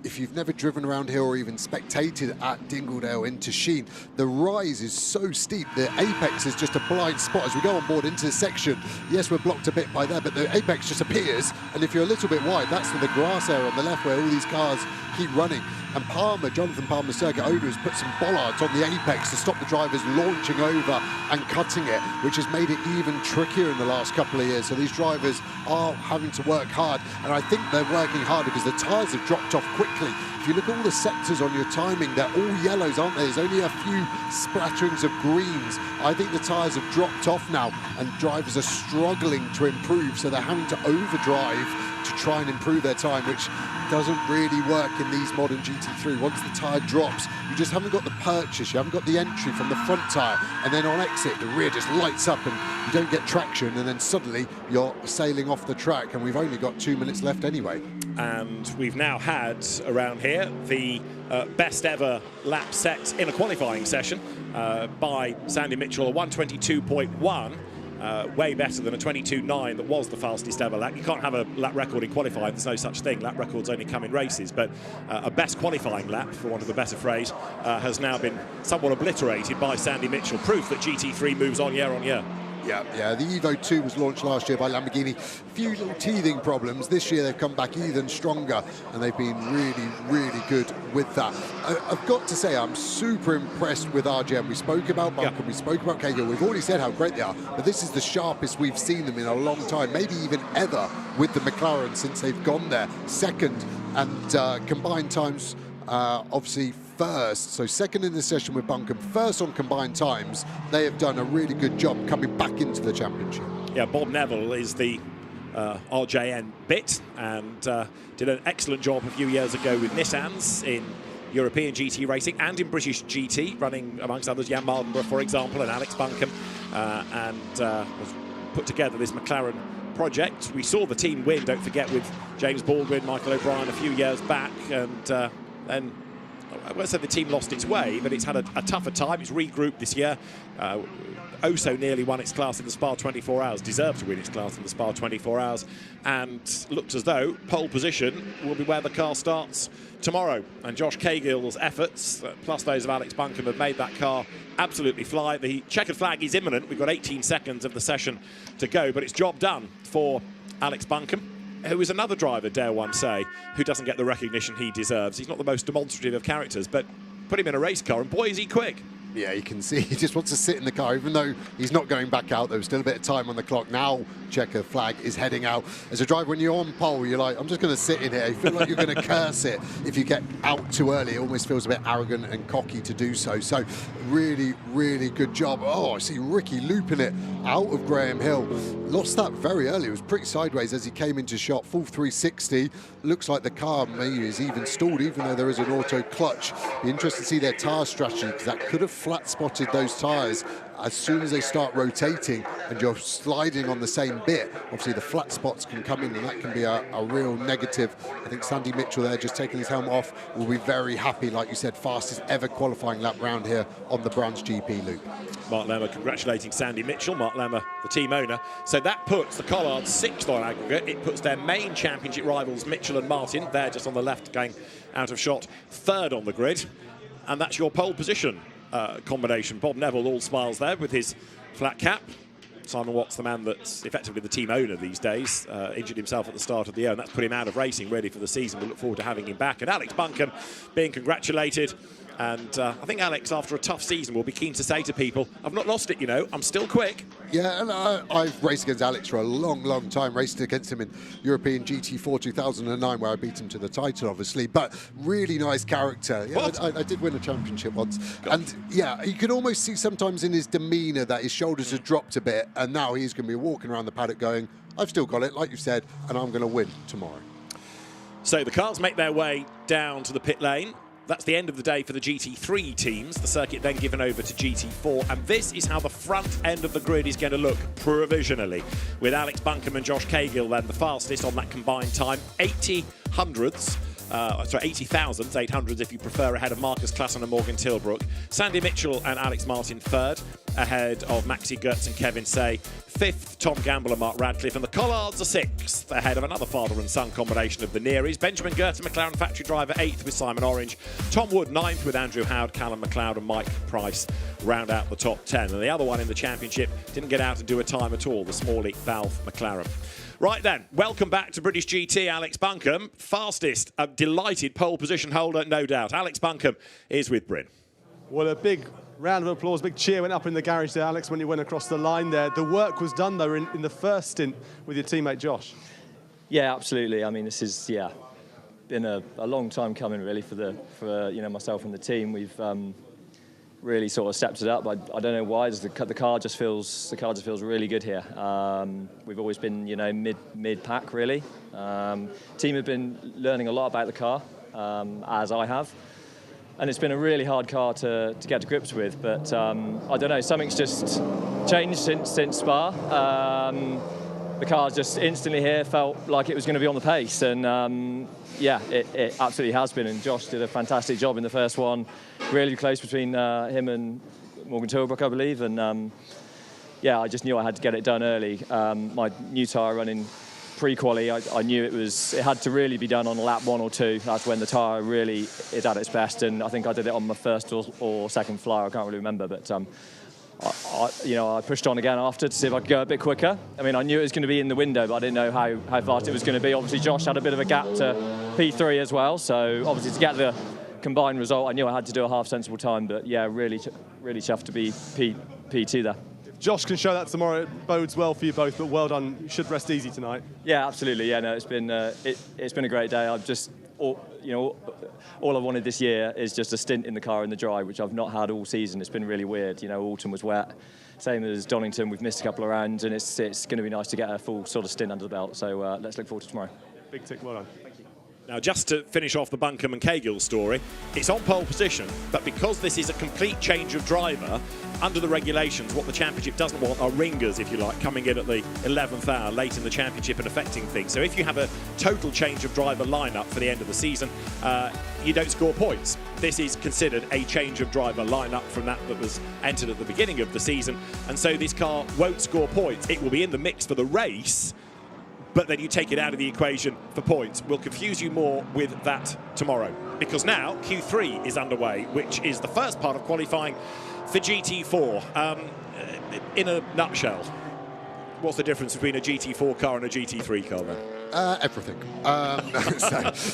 if you've never driven around here or even spectated at Dingledale into Sheen, the rise is so steep. The apex is just a blind spot as we go on board into the section. Yes, we're blocked a bit by there, but the apex just appears, and if you're a little bit wide, that's for the grass area on the left where all these cars keep running. And Palmer, Jonathan Palmer, circuit owner, has put some bollards on the apex to stop the drivers launching over and cutting it, which has made it even trickier in the last couple of years. So these drivers are having to work hard, and I think they're working harder because the tyres have dropped off quickly. If you look at all the sectors on your timing, they're all yellows, aren't they? There's only a few splatterings of greens. I think the tyres have dropped off now, and drivers are struggling to improve, so they're having to overdrive to try and improve their time, which doesn't really work in these modern GT3. Once the tyre drops, you just haven't got the purchase, you haven't got the entry from the front tyre, and then on exit, the rear just lights up and you don't get traction, and then suddenly you're sailing off the track, and we've only got 2 minutes left anyway. And we've now had around here the best ever lap set in a qualifying session by Sandy Mitchell, a 1:22.1. Way better than a 22.9 that was the fastest ever lap. You can't have a lap record in qualifying, there's no such thing. Lap records only come in races, but a best qualifying lap, for want of a better phrase, has now been somewhat obliterated by Sandy Mitchell. Proof that GT3 moves on year on year. Yeah, the Evo 2 was launched last year by Lamborghini. Few little teething problems. This year they've come back even stronger, and they've been really, really good with that. I've got to say, I'm super impressed with RGM. We spoke about Buncombe, we spoke about Cahill. We've already said how great they are, but this is the sharpest we've seen them in a long time, maybe even ever, with the McLaren since they've gone there. Second, and combined times, obviously, first, so second in the session with Buncombe, first on combined times. They have done a really good job coming back into the championship. Yeah, Bob Neville is the RJN bit, and did an excellent job a few years ago with Nissans in European GT racing and in British GT, running amongst others Jan Mardenborough, for example, and Alex Buncombe, and was put together this McLaren project. We saw the team win, don't forget, with James Baldwin, Michael O'Brien a few years back, and then I won't say the team lost its way, but it's had a tougher time. It's regrouped this year. So nearly won its class in the Spa 24 Hours, deserved to win its class in the Spa 24 Hours, and looks as though pole position will be where the car starts tomorrow. And Josh Cahill's efforts, plus those of Alex Buncombe, have made that car absolutely fly. The checkered flag is imminent. We've got 18 seconds of the session to go, but it's job done for Alex Buncombe, who is another driver, dare one say, who doesn't get the recognition he deserves. He's not the most demonstrative of characters, but put him in a race car and boy is he quick. Yeah, you can see he just wants to sit in the car, even though he's not going back out. There was still a bit of time on the clock. Now, checker flag is heading out. As a driver, when you're on pole, you're like, I'm just going to sit in here. You feel like you're going to curse it if you get out too early. It almost feels a bit arrogant and cocky to do so. So, really, really good job. Oh, I see Ricky looping it out of Graham Hill. Lost that very early. It was pretty sideways as he came into shot. Full 360. Looks like the car maybe is even stalled, even though there is an auto clutch. Be interested to see their tyre strategy, because that could have flat spotted those tyres as soon as they start rotating and you're sliding on the same bit. Obviously the flat spots can come in and that can be a real negative. I think Sandy Mitchell there, just taking his helmet off, will be very happy. Like you said, fastest ever qualifying lap round here on the Brands GP loop. Mark Lemmer congratulating Sandy Mitchell. Mark Lemmer, the team owner. So that puts the Collards 6th on aggregate. It puts their main championship rivals Mitchell and Martin, there just on the left going out of shot, 3rd on the grid. And that's your pole position combination. Bob Neville all smiles there with his flat cap. Simon Watt's the man that's effectively the team owner these days. Injured himself at the start of the year, and that's put him out of racing ready for the season. We look forward to having him back. And Alex Buncombe being congratulated And I think Alex, after a tough season, will be keen to say to people, I've not lost it, you know, I'm still quick. Yeah, and I've raced against Alex for a long, long time. Raced against him in European GT4 2009, where I beat him to the title, obviously. But really nice character. Yeah, I did win a championship once. And yeah, you could almost see sometimes in his demeanour that his shoulders had dropped a bit. And now he's going to be walking around the paddock going, I've still got it, like you said, and I'm going to win tomorrow. So the cars make their way down to the pit lane. That's the end of the day for the GT3 teams. The circuit then given over to GT4, and this is how the front end of the grid is going to look provisionally, with Alex Buncombe and Josh Cahill then the fastest on that combined time, 80 thousandths if you prefer, ahead of Marcus Klassen and Morgan Tilbrook. Sandy Mitchell and Alex Martin third, ahead of Maxi Goetz and Kevin Say. Fifth, Tom Gamble and Mark Radcliffe, and the Collards are sixth, ahead of another father and son combination of the Nearys. Benjamin Goetz, McLaren factory driver, eighth with Simon Orange. Tom Wood, ninth with Andrew Howard, Callum McLeod and Mike Price round out the top 10. And the other one in the championship didn't get out and do a time at all, the Smalley Valve McLaren. Right then, welcome back to British GT, Alex Buncombe. Fastest, a delighted pole position holder, no doubt. Alex Buncombe is with Bryn. Well, a big round of applause, big cheer went up in the garage there, Alex, when you went across the line there. The work was done, though, in the first stint with your teammate Josh. Yeah, absolutely. I mean, this is, been a long time coming, really, for myself and the team. We've really sort of stepped it up. I don't know why. The car just feels really good here. We've always been, mid pack, really. Team have been learning a lot about the car, as I have. And it's been a really hard car to get to grips with, but I don't know, something's just changed since Spa. The car just instantly here felt like it was going to be on the pace, and it absolutely has been. And Josh did a fantastic job in the first one, really close between him and Morgan Tilbrook, I believe. And I just knew I had to get it done early. My new tyre running pre-quali, I knew it had to really be done on lap 1 or 2. That's when the tyre really is at its best, and I think I did it on my first or second fly. I can't really remember, but I pushed on again after to see if I could go a bit quicker. I mean, I knew it was going to be in the window, but I didn't know how fast it was going to be. Obviously, Josh had a bit of a gap to P3 as well, so obviously to get the combined result, I knew I had to do a half sensible time, but yeah, really chuffed to be P2 there. Josh can show that tomorrow. It bodes well for you both, but well done. You should rest easy tonight. Yeah, absolutely. Yeah, no, it's been a great day. I've just, all I wanted this year is just a stint in the car in the dry, which I've not had all season. It's been really weird. Autumn was wet. Same as Donington, we've missed a couple of rounds, and it's going to be nice to get a full sort of stint under the belt. So let's look forward to tomorrow. Big tick, well done. Now, just to finish off the Buncombe and Cahill story, it's on pole position, but because this is a complete change of driver, under the regulations, what the championship doesn't want are ringers, if you like, coming in at the 11th hour late in the championship and affecting things. So if you have a total change of driver lineup for the end of the season, you don't score points. This is considered a change of driver lineup from that was entered at the beginning of the season, and so this car won't score points. It will be in the mix for the race, but then you take it out of the equation for points. We'll confuse you more with that tomorrow, because now Q3 is underway, which is the first part of qualifying for GT4. In a nutshell, what's the difference between a GT4 car and a GT3 car then? Everything.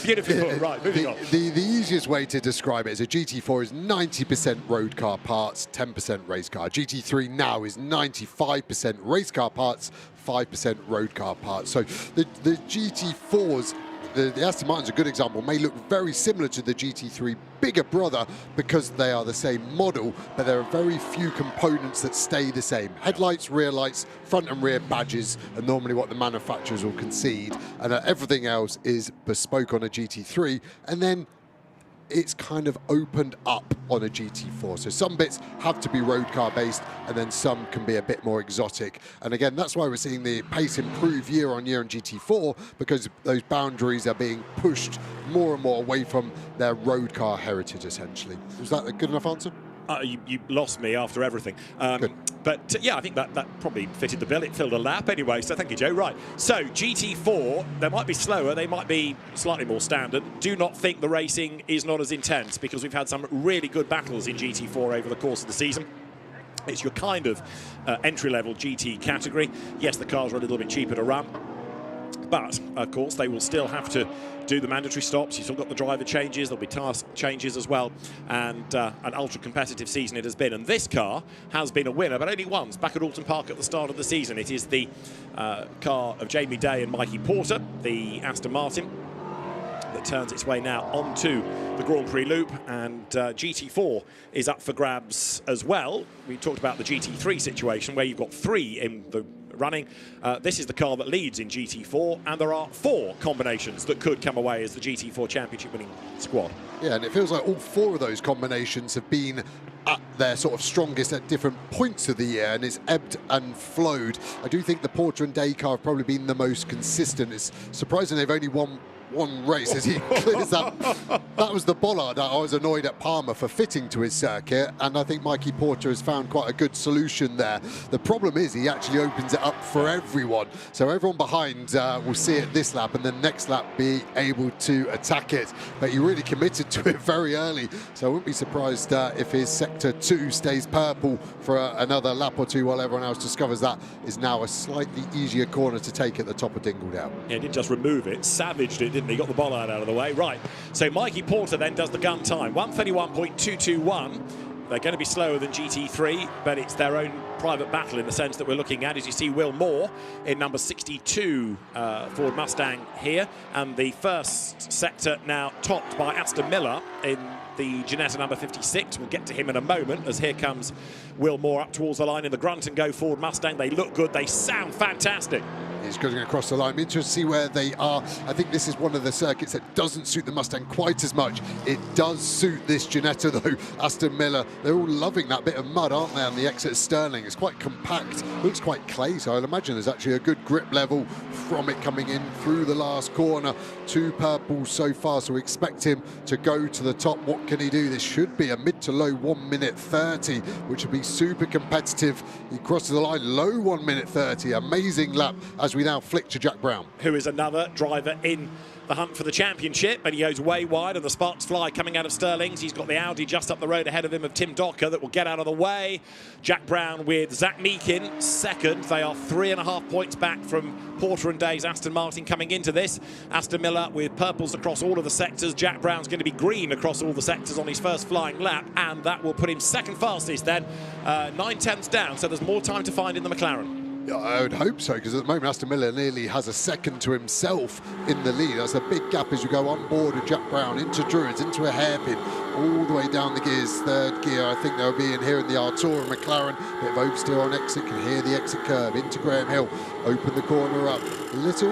Beautifully put. Right, moving on. The easiest way to describe it is a GT4 is 90% road car parts, 10% race car. GT3 now is 95% race car parts, 5% road car parts. So the GT4s, the Aston Martin's a good example, may look very similar to the GT3 bigger brother because they are the same model, but there are very few components that stay the same. Headlights, rear lights, front and rear badges are normally what the manufacturers will concede, and everything else is bespoke on a GT3, and then it's kind of opened up on a GT4. So some bits have to be road car based, and then some can be a bit more exotic. And again, that's why we're seeing the pace improve year on year in GT4, because those boundaries are being pushed more and more away from their road car heritage, essentially. Was that a good enough answer? You lost me after everything. But yeah, I think that probably fitted the bill. It filled a lap anyway, so thank you, Joe. Right, so GT4, they might be slower, they might be slightly more standard. Do not think the racing is not as intense, because we've had some really good battles in GT4 over the course of the season. It's your kind of entry-level GT category. Yes, the cars are a little bit cheaper to run, But, of course, they will still have to do the mandatory stops. You've still got the driver changes. There'll be task changes as well. And an ultra-competitive season it has been. And this car has been a winner, but only once, back at Alton Park at the start of the season. It is the car of Jamie Day and Mikey Porter, the Aston Martin, that turns its way now onto the Grand Prix loop, and GT4 is up for grabs as well. We talked about the GT3 situation where you've got 3 in the running. This is the car that leads in GT4, and there are 4 combinations that could come away as the GT4 championship winning squad. Yeah, and it feels like all 4 of those combinations have been at their sort of strongest at different points of the year, and it's ebbed and flowed. I do think the Porter and Day car have probably been the most consistent. It's surprising they've only won one race as he clears that. That was the bollard. I was annoyed at Palmer for fitting to his circuit, and I think Mikey Porter has found quite a good solution there. The problem is he actually opens it up for everyone, so everyone behind will see it this lap and then next lap be able to attack it, but he really committed to it very early, so I wouldn't be surprised if his sector 2 stays purple for another lap or 2 while everyone else discovers that is now a slightly easier corner to take at the top of Dingledown. Yeah, he didn't just remove it, savaged it, didn't he? Got the bollard out of the way. Right, so Mikey Porter then does the gun time, 1:31.221. They're going to be slower than GT3, but it's their own private battle in the sense that we're looking at. As you see, Will Moore in number 62 Ford Mustang here, and the first sector now topped by Aston Miller in the Ginetta number 56. We'll get to him in a moment, as here comes Will Moore up towards the line in the Grunt and Go Ford Mustang. They look good, they sound fantastic. He's going across the line. I'm interested to see where they are. I think this is one of the circuits that doesn't suit the Mustang quite as much. It does suit this Ginetta though. Aston Miller, they're all loving that bit of mud, aren't they, on the exit of Stirling. It's quite compact, looks quite clay, so I'd imagine there's actually a good grip level from it coming in through the last corner. 2 purples so far, so we expect him to go to the top. What can he do? This should be a mid to low 1:30, which would be super competitive. He crosses the line, low 1:30. Amazing lap as we now flick to Jack Brown, who is another driver in the hunt for the championship, and he goes way wide, and the sparks fly coming out of Stirling's. He's got the Audi just up the road ahead of him of Tim Docker that will get out of the way. Jack Brown with Zach Meakin second. They are 3.5 points back from Porter and Day's Aston Martin coming into this. Aston Miller with purples across all of the sectors. Jack Brown's going to be green across all the sectors on his first flying lap, and that will put him second fastest then, 9/10 down, so there's more time to find in the McLaren. I would hope so, because at the moment Aston Miller nearly has a second to himself in the lead. That's a big gap as you go on board with Jack Brown into Druids, into a hairpin, all the way down the gears, 3rd gear. I think they'll be in here in the Artura McLaren. Bit of oversteer on exit, can hear the exit curve into Graham Hill, open the corner up. A little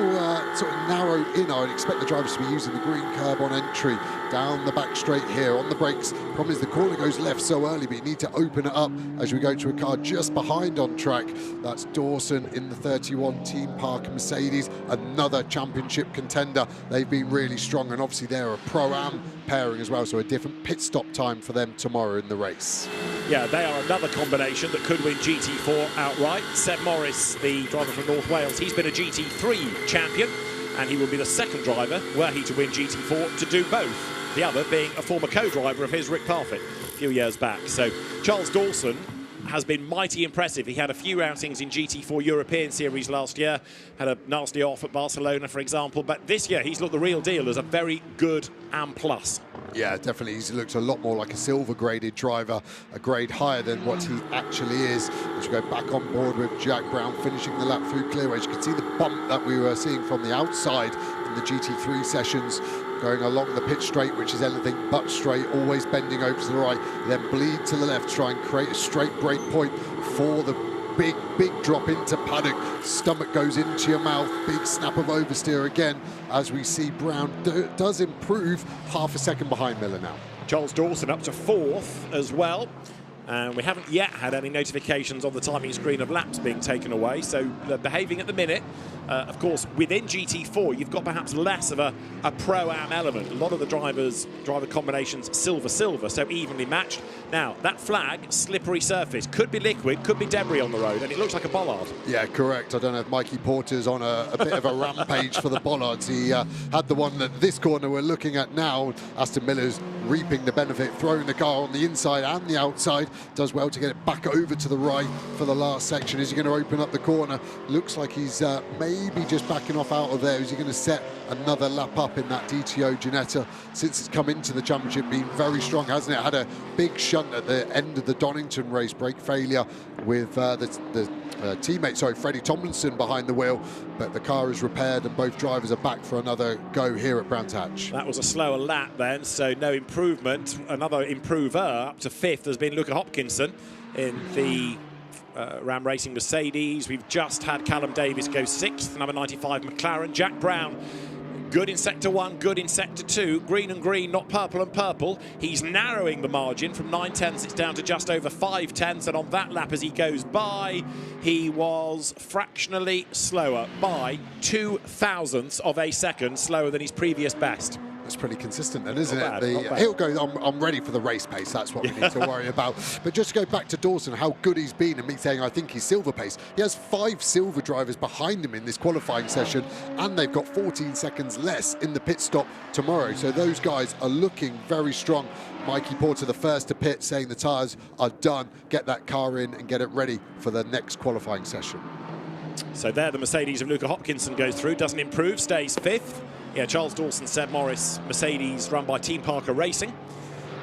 sort of narrow in. I would expect the drivers to be using the green curb on entry. Down the back straight here on the brakes. Problem is the corner goes left so early, but you need to open it up as we go to a car just behind on track. That's Dawson in the 31 Team Park Mercedes, another championship contender. They've been really strong, and obviously they're a Pro-Am pairing as well, so a different pit stop time for them tomorrow in the race. Yeah, they are another combination that could win GT4 outright. Seb Morris, the driver from North Wales, he's been a GT3 champion, and he will be the second driver, were he to win GT4, to do both. The other being a former co-driver of his, Rick Parfitt, a few years back. So Charles Dawson has been mighty impressive. He had a few outings in GT4 European Series last year, had a nasty off at Barcelona, for example, but this year he's looked the real deal as a very good AM+. Yeah, definitely. He looks a lot more like a silver-graded driver, a grade higher than what he actually is. As you go back on board with Jack Brown, finishing the lap through clearways. You can see the bump that we were seeing from the outside in the GT3 sessions, going along the pitch straight, which is anything but straight, always bending over to the right, then bleed to the left, try and create a straight break point for the big drop into paddock. Stomach goes into your mouth, big snap of oversteer again, as we see Brown does improve half a second behind Miller now. Charles Dawson up to 4th as well. And we haven't yet had any notifications on the timing screen of laps being taken away, so they're behaving at the minute. Of course, within GT4, you've got perhaps less of a Pro-Am element. A lot of the driver combinations silver, so evenly matched. Now, that flag, slippery surface, could be liquid, could be debris on the road, and it looks like a bollard. Yeah, correct. I don't know if Mikey Porter's on a bit of a rampage for the bollards. He had the one that this corner we're looking at now. Aston Miller's reaping the benefit, throwing the car on the inside and the outside. Does well to get it back over to the right for the last section. Is he going to open up the corner? Looks like he's maybe just backing off out of there. Is he going to set another lap up in that DTO? Ginetta, since it's come into the championship, been very strong, hasn't it? Had a big shunt at the end of the Donington race, brake failure with the teammate, sorry, Freddie Tomlinson behind the wheel, but the car is repaired and both drivers are back for another go here at Brands Hatch. That was a slower lap then, so no improvement. Another improver up to 5th has been Luca Hopkinson in the Ram Racing Mercedes. We've just had Callum Davis go 6th, number 95 McLaren. Jack Brown, good in sector 1, good in sector 2. Green and green, not purple and purple. He's narrowing the margin from 9/10ths. It's down to just over 5/10ths. And on that lap, as he goes by, he was fractionally slower by 0.02 of a second slower than his previous best. That's pretty consistent then, isn't Not it? bad. He'll go, I'm ready for the race pace. That's what we need to worry about. But just to go back to Dawson, how good he's been, and me saying I think he's silver pace. He has 5 silver drivers behind him in this qualifying session, and they've got 14 seconds less in the pit stop tomorrow. So those guys are looking very strong. Mikey Porter, the first to pit, saying the tyres are done. Get that car in and get it ready for the next qualifying session. So there, the Mercedes of Luca Hopkinson goes through, doesn't improve, stays 5th. Yeah, Charles Dawson, Seb Morris, Mercedes run by Team Parker Racing.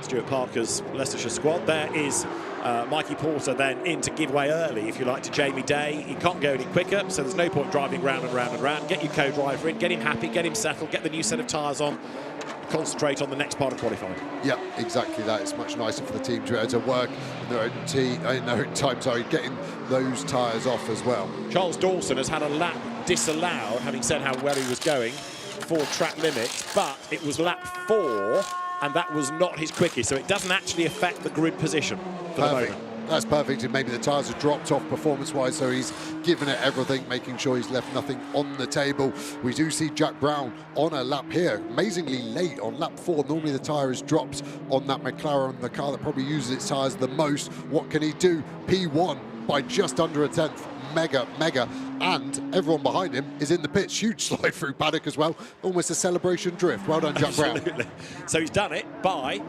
Stuart Parker's Leicestershire squad. There is Mikey Porter then in to give way early, if you like, to Jamie Day. He can't go any quicker, so there's no point driving round and round and round. Get your co-driver in, get him happy, get him settled, get the new set of tyres on, concentrate on the next part of qualifying. Yeah, exactly that. It's much nicer for the team to be able to work in their own time, getting those tyres off as well. Charles Dawson has had a lap disallowed, having said how well he was going, for track limits, but it was lap 4, and that was not his quickest, so it doesn't actually affect the grid position for the moment. That's perfect, and maybe the tyres have dropped off performance-wise, so he's given it everything, making sure he's left nothing on the table. We do see Jack Brown on a lap here, amazingly late on lap 4. Normally the tyre is dropped on that McLaren, the car that probably uses its tyres the most. What can he do? P1 by just under a 10th. Mega, and everyone behind him is in the pits. Huge slide through paddock as well, almost a celebration drift. Well done, Jack Brown. So he's done it by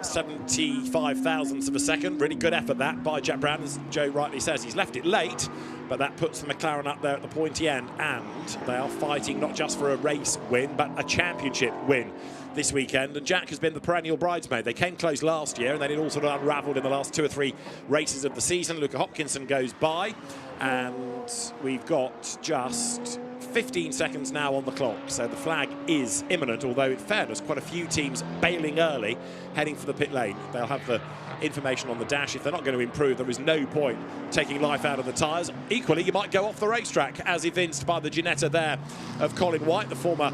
75 thousandths of a second. Really good effort that by Jack Brown, as Joe rightly says. He's left it late, but that puts the McLaren up there at the pointy end, and they are fighting not just for a race win but a championship win this weekend. And Jack has been the perennial bridesmaid. They came close last year, and then it all sort of unravelled in the last 2 or 3 races of the season. Luca Hopkinson goes by, and we've got just 15 seconds now on the clock, so the flag is imminent, although in fairness quite a few teams bailing early, heading for the pit lane. They'll have the information on the dash. If they're not going to improve, there is no point taking life out of the tyres. Equally, you might go off the racetrack, as evinced by the Ginetta there of Colin White, the former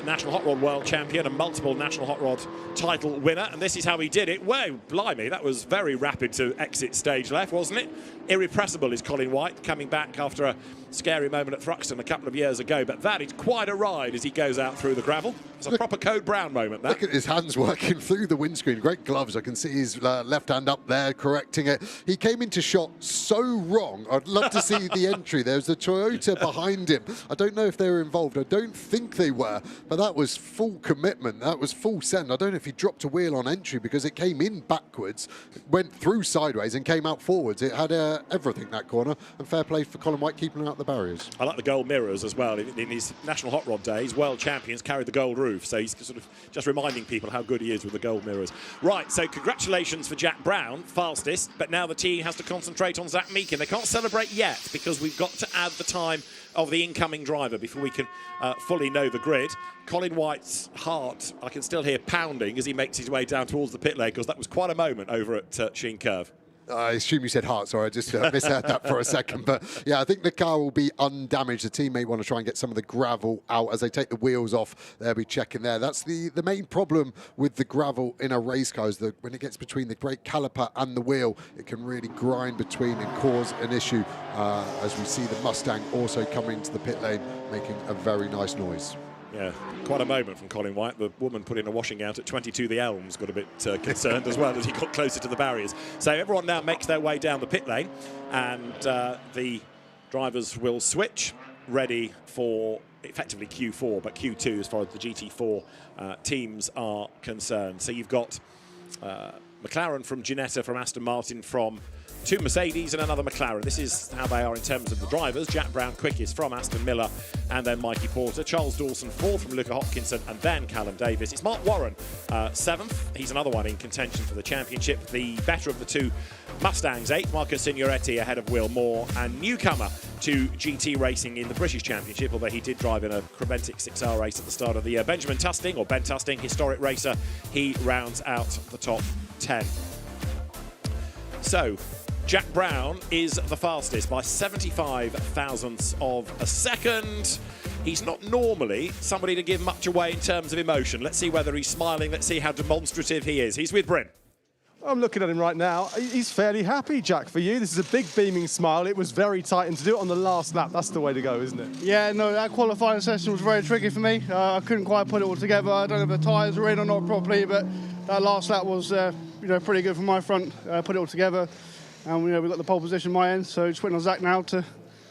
National Hot Rod World Champion and multiple National Hot Rod title winner, and this is how he did it. Whoa, blimey, that was very rapid to exit stage left, wasn't it? Irrepressible is Colin White, coming back after a scary moment at Thruxton a couple of years ago, but that is quite a ride as he goes out through the gravel. It's a proper Code Brown moment, that. Look at his hands working through the windscreen. Great gloves. I can see his left hand up there correcting it. He came into shot so wrong. I'd love to see the entry. There's the Toyota behind him. I don't know if they were involved. I don't think they were, but that was full commitment. That was full send. I don't know if he dropped a wheel on entry because it came in backwards, went through sideways and came out forwards. It had everything, that corner, and fair play for Colin White keeping out the barriers. I like the gold mirrors as well. In his National Hot Rod days, world champions carried the gold roof, so he's sort of just reminding people how good he is with the gold mirrors. Right, so congratulations for Jack Brown, fastest, but now the team has to concentrate on Zach Meakin. They can't celebrate yet because we've got to add the time of the incoming driver before we can fully know the grid. Colin White's heart, I can still hear pounding as he makes his way down towards the pit lane, because that was quite a moment over at Sheen Curve. I assume you said heart, sorry, I just misheard that for a second. But yeah, I think the car will be undamaged. The team may want to try and get some of the gravel out as they take the wheels off. They'll be checking there. That's the main problem with the gravel in a race car, is that when it gets between the brake caliper and the wheel, it can really grind between and cause an issue. As we see the Mustang also coming to the pit lane, making a very nice noise. Yeah, quite a moment from Colin White. The woman putting a washing out at 22 The Elms got a bit concerned as well as he got closer to the barriers. So everyone now makes their way down the pit lane, and the drivers will switch ready for effectively Q4, but Q2 as far as the GT4 teams are concerned. So you've got McLaren from Ginetta, from Aston Martin, from 2 Mercedes and another McLaren. This is how they are in terms of the drivers. Jack Brown quickest from Aston Miller, and then Mikey Porter. Charles Dawson 4th from Luca Hopkinson, and then Callum Davis. It's Mark Warren 7th. He's another one in contention for the championship. The better of the 2 Mustangs 8th. Marco Signoretti ahead of Will Moore, and newcomer to GT racing in the British Championship, although he did drive in a Creventic 6R race at the start of the year. Benjamin Tusting, or Ben Tusting, historic racer. He rounds out the top 10. So, Jack Brown is the fastest by 75 thousandths of a second. He's not normally somebody to give much away in terms of emotion. Let's see whether he's smiling. Let's see how demonstrative he is. He's with Bryn. I'm looking at him right now. He's fairly happy, Jack, for you. This is a big beaming smile. It was very tight, and to do it on the last lap, that's the way to go, isn't it? Yeah, no, that qualifying session was very tricky for me. I couldn't quite put it all together. I don't know if the tyres were in or not properly, but that last lap was pretty good from my front. Put it all together. And we got the pole position my end, so just waiting on Zach now to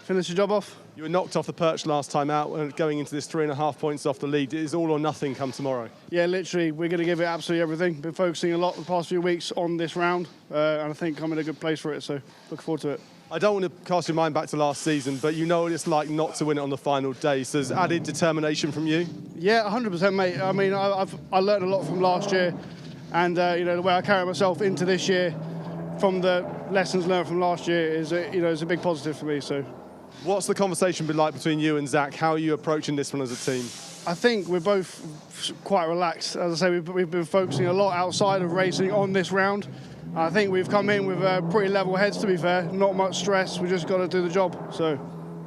finish the job off. You were knocked off the perch last time out, and going into this 3.5 points off the lead. It is all or nothing come tomorrow. Yeah, literally, we're going to give it absolutely everything. Been focusing a lot the past few weeks on this round, and I think I'm in a good place for it, so looking forward to it. I don't want to cast your mind back to last season, but you know what it's like not to win it on the final day. So there's added determination from you? Yeah, 100%, mate. I mean, I learned a lot from last year, and the way I carry myself into this year, from the lessons learned from last year, is a big positive for me. So, what's the conversation been like between you and Zach? How are you approaching this one as a team? I think we're both quite relaxed. As I say, we've been focusing a lot outside of racing on this round. I think we've come in with pretty level heads, to be fair. Not much stress. We just got to do the job. So,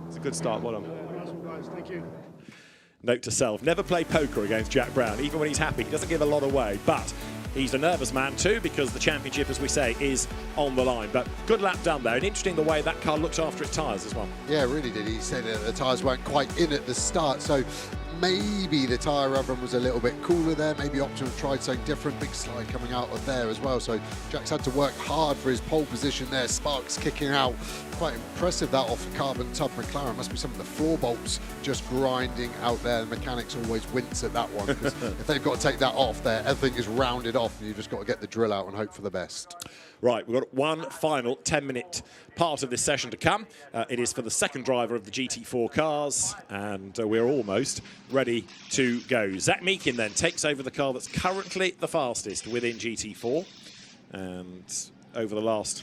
it's a good start. Well done. Awesome, guys. Thank you. Note to self: never play poker against Jack Brown. Even when he's happy, he doesn't give a lot away, but he's a nervous man too, because the championship, as we say, is on the line. But good lap done there, and interesting the way that car looked after its tyres as well. Yeah, really did. He said that the tyres weren't quite in at the start, so maybe the tyre rubber was a little bit cooler there. Maybe Optimum tried something different. Big slide coming out of there as well. So Jack's had to work hard for his pole position there. Sparks kicking out. Quite impressive that off a carbon tub McLaren. Must be some of the floor bolts just grinding out there. The mechanics always wince at that one, because if they've got to take that off there, everything is rounded off, and you've just got to get the drill out and hope for the best. Right, we've got one final 10-minute part of this session to come. It is for the second driver of the GT4 cars, and we're almost ready to go. Zach Meakin then takes over the car that's currently the fastest within GT4, and over the last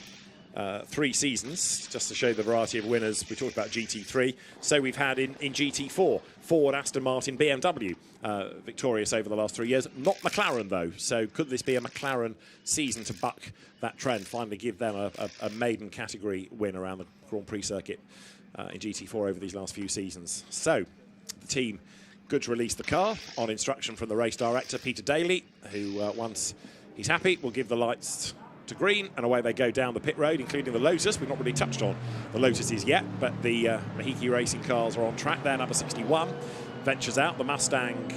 3 seasons, just to show the variety of winners. We talked about GT3, so we've had in GT4, Ford, Aston Martin, BMW victorious over the last 3 years. Not McLaren though, so could this be a McLaren season to buck that trend, finally give them a maiden category win around the Grand Prix circuit in GT4 over these last few seasons. So the team good to release the car on instruction from the race director Peter Daly, who once he's happy will give the lights to green, and away they go down the pit road, including the Lotus. We've not really touched on the Lotuses yet, but the Mahiki Racing cars are on track there. Number 61 ventures out. The Mustang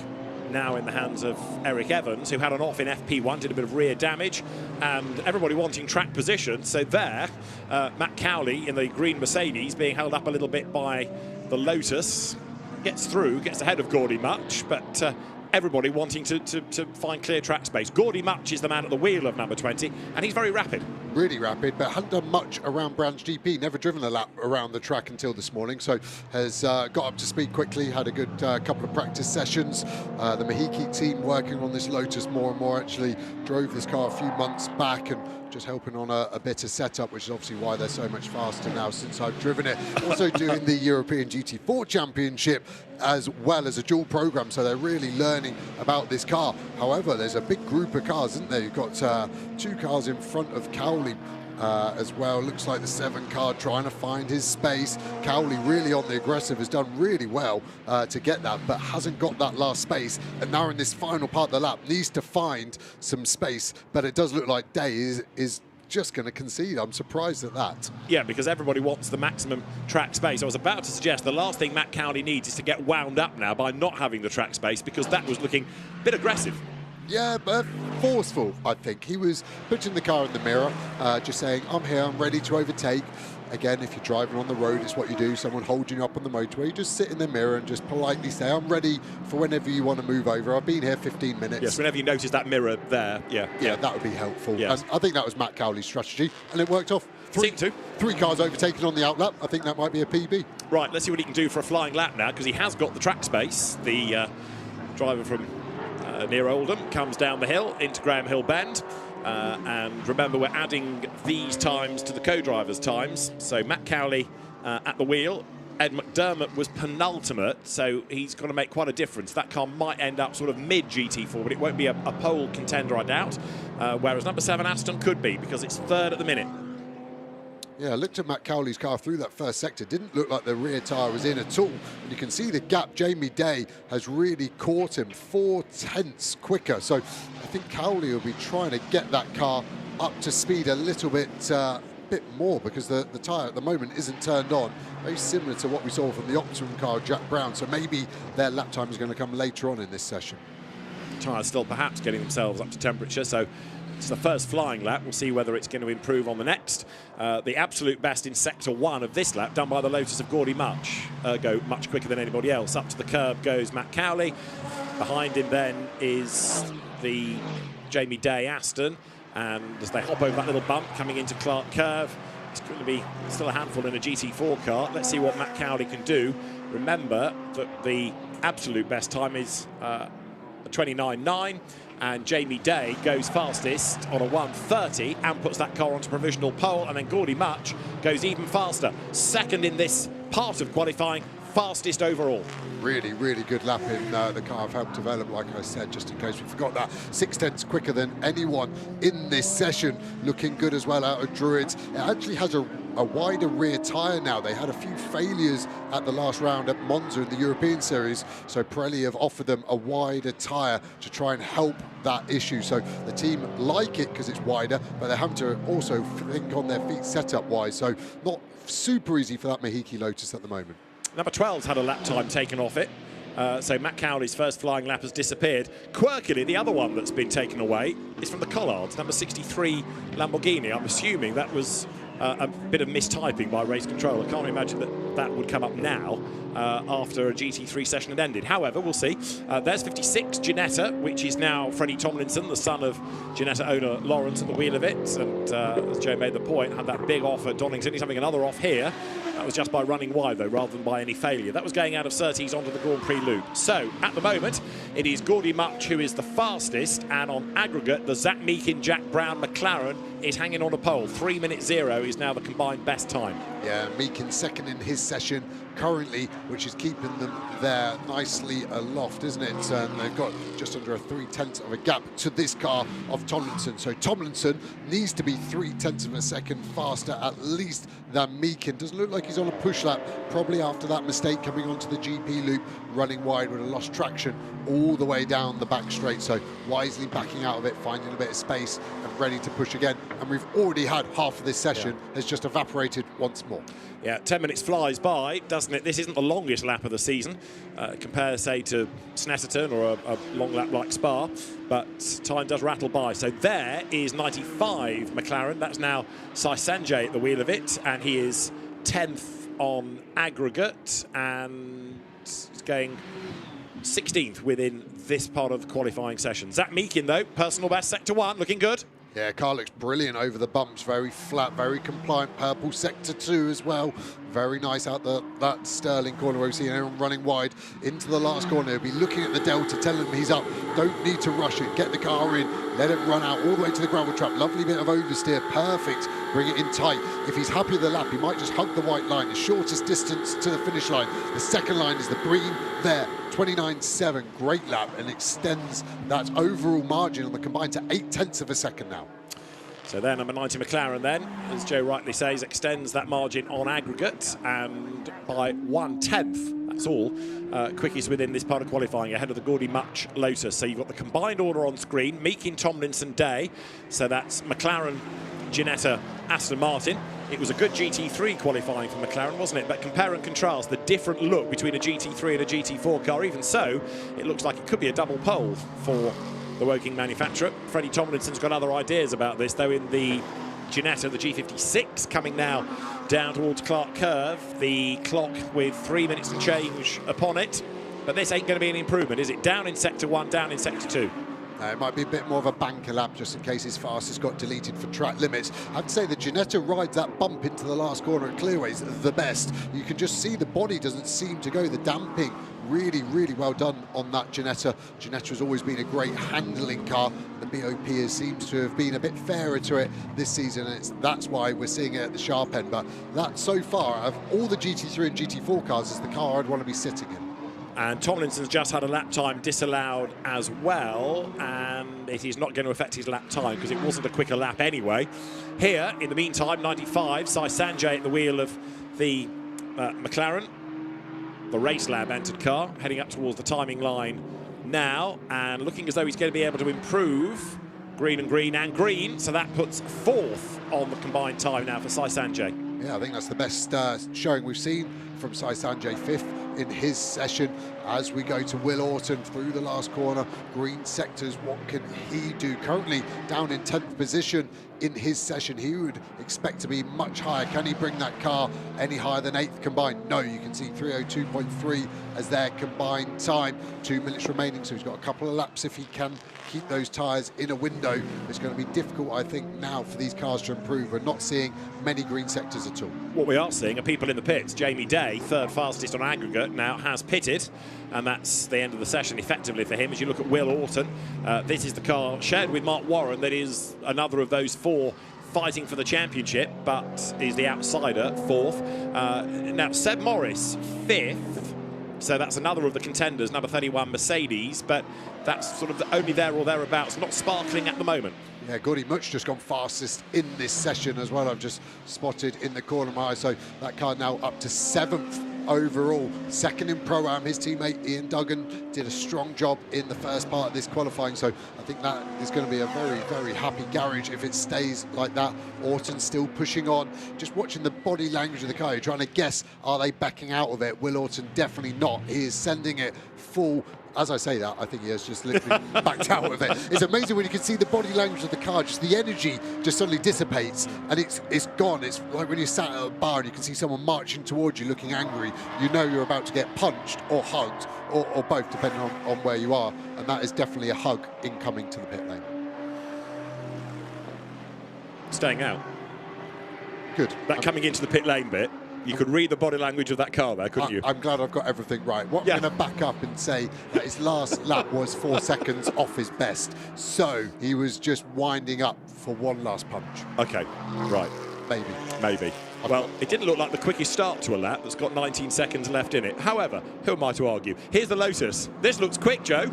now in the hands of Eric Evans, who had an off in FP1, did a bit of rear damage, and everybody wanting track position. So there, Matt Cowley in the green Mercedes being held up a little bit by the Lotus, gets through, gets ahead of Gordy Much, but everybody wanting to find clear track space. Gordy Much is the man at the wheel of number 20, and he's very rapid. Really rapid, but hadn't done much around Brands GP, never driven a lap around the track until this morning, so has got up to speed quickly, had a good couple of practice sessions. The Mahiki team working on this Lotus more and more, actually drove this car a few months back and just helping on a better setup, which is obviously why they're so much faster now since I've driven it. Also doing the European GT4 Championship as well as a dual program, so they're really learning about this car. However, there's a big group of cars, isn't there? You've got 2 cars in front of Cowley as well. Looks like the 7 car trying to find his space. Cowley really on the aggressive, has done really well to get that, but hasn't got that last space, and now in this final part of the lap needs to find some space, but it does look like Day is just going to concede. I'm surprised at that. Yeah, because everybody wants the maximum track space. I was about to suggest the last thing Matt Cowley needs is to get wound up now by not having the track space, because that was looking a bit aggressive. Yeah, but forceful, I think. He was putting the car in the mirror, just saying, I'm here, I'm ready to overtake. again, if you're driving on the road, it's what you do. Someone holding you up on the motorway, you just sit in the mirror and just politely say, I'm ready for whenever you want to move over. I've been here 15 minutes. Yes, whenever you notice that mirror there, yeah, that would be helpful. Yes. And I think that was Matt Cowley's strategy, and it worked off. Seemed to. 3 cars overtaken on the outlap. I think that might be a PB. Right, let's see what he can do for a flying lap now, because he has got the track space. The driver from near Oldham comes down the hill into Graham Hill Bend. And remember, we're adding these times to the co-drivers' times. So Matt Cowley at the wheel. Ed McDermott was penultimate, so he's going to make quite a difference. That car might end up sort of mid-GT4, but it won't be a pole contender, I doubt. Whereas number 7 Aston could be, because it's third at the minute. Yeah, I looked at Matt Cowley's car through that first sector. Didn't look like the rear tyre was in at all. And you can see the gap. Jamie Day has really caught him 4/10 quicker. So I think Cowley will be trying to get that car up to speed a little bit more, because the tyre at the moment isn't turned on. Very similar to what we saw from the Optimum car, Jack Brown. So maybe their lap time is going to come later on in this session. Tyres still perhaps getting themselves up to temperature, so it's the first flying lap. We'll see whether it's going to improve on the next. The absolute best in Sector 1 of this lap, done by the Lotus of Gordy Much, go much quicker than anybody else. Up to the curb goes Matt Cowley. Behind him then is the Jamie Day Aston. And as they hop over that little bump coming into Clark Curve, it's going to be still a handful in a GT4 car. Let's see what Matt Cowley can do. Remember that the absolute best time is a 29.9. And Jamie Day goes fastest on a 1:30 and puts that car onto provisional pole, and then Gordy Much goes even faster. Second in this part of qualifying, fastest overall. Really, really good lap in the car I've helped develop, like I said, just in case we forgot that. 6/10 quicker than anyone in this session. Looking good as well out of Druids. It actually has a wider rear tyre now. They had a few failures at the last round at Monza in the European Series, so Pirelli have offered them a wider tyre to try and help that issue. So the team like it because it's wider, but they're having to also think on their feet setup-wise, so not super easy for that Mahiki Lotus at the moment. Number 12's had a lap time taken off it. So Matt Cowley's first flying lap has disappeared. Quirkily, the other one that's been taken away is from the Collards, number 63 Lamborghini. I'm assuming that was a bit of mistyping by race control. I can't imagine that would come up now after a GT3 session had ended. However, we'll see. There's 56 Ginetta, which is now Freddie Tomlinson, the son of Ginetta owner Lawrence at the wheel of it. And as Joe made the point, had that big off at Donington. He's having another off here. That was just by running wide, though, rather than by any failure. That was going out of Surtees onto the Grand Prix loop. So, at the moment, it is Gordy Much who is the fastest, and on aggregate, the Zach Meakin, Jack Brown McLaren is hanging on a pole. 3:0 is now the combined best time. Yeah, Meakin second in his session currently, which is keeping them there nicely aloft, isn't it? And they've got just under a 3/10 of a gap to this car of Tomlinson. So Tomlinson needs to be 3/10 of a second faster at least than Meakin. Doesn't look like he's on a push lap, probably after that mistake coming onto the GP loop, running wide with a lost traction all the way down the back straight. So wisely backing out of it, finding a bit of space and ready to push again. And we've already had half of this session has just evaporated once more. Yeah, 10 minutes flies by, doesn't it? This isn't the longest lap of the season, compared, say, to Snetterton or a long lap like Spa, but time does rattle by. So there is 95 McLaren. That's now Sai Sanjay at the wheel of it, and he is 10th on aggregate, and is going 16th within this part of the qualifying session. Zach Meakin, though, personal best, Sector 1, looking good. Yeah, car looks brilliant over the bumps, very flat, very compliant. Purple Sector 2 as well. Very nice out that Sterling corner where we see him running wide into the last corner. He'll be looking at the Delta, telling him he's up. Don't need to rush it. Get the car in. Let it run out all the way to the gravel trap. Lovely bit of oversteer. Perfect. Bring it in tight. If he's happy with the lap, he might just hug the white line. The shortest distance to the finish line. The second line is the green there. 29.7. Great lap, and extends that overall margin on the combined to 0.8 of a second now. So there, number 90 McLaren then, as Joe rightly says, extends that margin on aggregate, and by 1/10, that's all, quickest within this part of qualifying, ahead of the Gordy Much Lotus. So you've got the combined order on screen, Meakin, Tomlinson, Day. So that's McLaren, Ginetta, Aston Martin. It was a good GT3 qualifying for McLaren, wasn't it? But compare and contrast the different look between a GT3 and a GT4 car. Even so, it looks like it could be a double pole for the Woking manufacturer. Freddie Tomlinson's got other ideas about this, though, in the Ginetta, the G56, coming now down towards Clark Curve. The clock with 3 minutes and change upon it. But this ain't going to be an improvement, is it? Down in Sector 1, down in Sector 2. It might be a bit more of a banker lap just in case his fastest got deleted for track limits. I'd say the Ginetta rides that bump into the last corner at Clearways the best. You can just see the body doesn't seem to go. The damping, really, really well done on that Ginetta. Ginetta has always been a great handling car. The BOP seems to have been a bit fairer to it this season, and that's why we're seeing it at the sharp end. But that, so far, of all the GT3 and GT4 cars, is the car I'd want to be sitting in. And Tomlinson's just had a lap time disallowed as well, and it is not going to affect his lap time because it wasn't a quicker lap anyway. Here, in the meantime, 95, Sai Sanjay at the wheel of the McLaren. The Race Lab entered car, heading up towards the timing line now, and looking as though he's going to be able to improve green and green and green, so that puts 4th on the combined time now for Sai Sanjay. Yeah, I think that's the best showing we've seen from Sai Sanjay, 5th in his session. As we go to Will Orton through the last corner, green sectors, what can he do? Currently down in 10th position in his session. He would expect to be much higher. Can he bring that car any higher than 8th combined? No, you can see 3:02.3 as their combined time. 2 minutes remaining, so he's got a couple of laps if he can keep those tyres in a window. It's going to be difficult, I think, now for these cars to improve. We're not seeing many green sectors at all. What we are seeing are people in the pits. Jamie Day, 3rd fastest on aggregate, now has pitted, and that's the end of the session effectively for him. As you look at Will Orton, this is the car shared with Mark Warren that is another of those 4 fighting for the championship, but is the outsider, 4th. Now, Seb Morris, 5th. So that's another of the contenders, number 31 Mercedes, but that's sort of only there or thereabouts, not sparkling at the moment. Yeah, Gordy Much just gone fastest in this session as well. I've just spotted in the corner of my eye. So that car now up to 7th overall. 2nd in Pro-Am. His teammate Ian Duggan did a strong job in the first part of this qualifying. So I think that is going to be a very, very happy garage if it stays like that. Orton still pushing on. Just watching the body language of the car, you're trying to guess, are they backing out of it? Will Orton definitely not. He is sending it full. As I say that, I think he has just literally backed out of it. It's amazing when you can see the body language of the car, just the energy just suddenly dissipates and it's gone. It's like when you're sat at a bar and you can see someone marching towards you looking angry. You know you're about to get punched or hugged or both, depending on where you are. And that is definitely a hug incoming to the pit lane. Staying out. Good. That coming into the pit lane bit. You could read the body language of that car there, couldn't you? I'm glad I've got everything right. What I'm going to back up and say that his last lap was 4 seconds off his best. So he was just winding up for one last punch. Okay, right. Maybe. Well, it didn't look like the quickest start to a lap that's got 19 seconds left in it. However, who am I to argue? Here's the Lotus. This looks quick, Joe.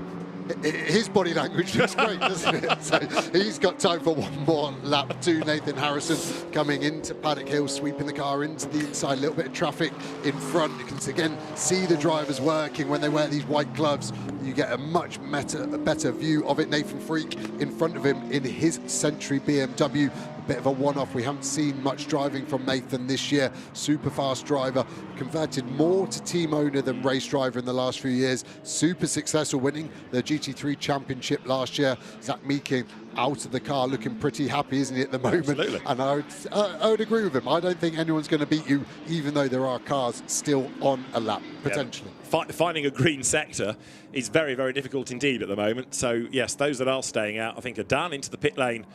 His body language looks great, doesn't it? So he's got time for one more lap too. Nathan Harrison coming into Paddock Hill, sweeping the car into the inside. A little bit of traffic in front. You can again see the drivers working when they wear these white gloves. You get a much better view of it. Nathan Freak in front of him in his Century BMW. A bit of a one-off. We haven't seen much driving from Nathan this year. Super fast driver, converted more to team owner than race driver in the last few years. Super successful, winning the GT3 championship last year. Zach Meekin out of the car looking pretty happy, isn't he, at the moment? Absolutely. And I would agree with him. I don't think anyone's going to beat you, even though there are cars still on a lap, potentially. Yeah. Finding a green sector is very, very difficult indeed at the moment. So, yes, those that are staying out, I think, are done. Into the pit lane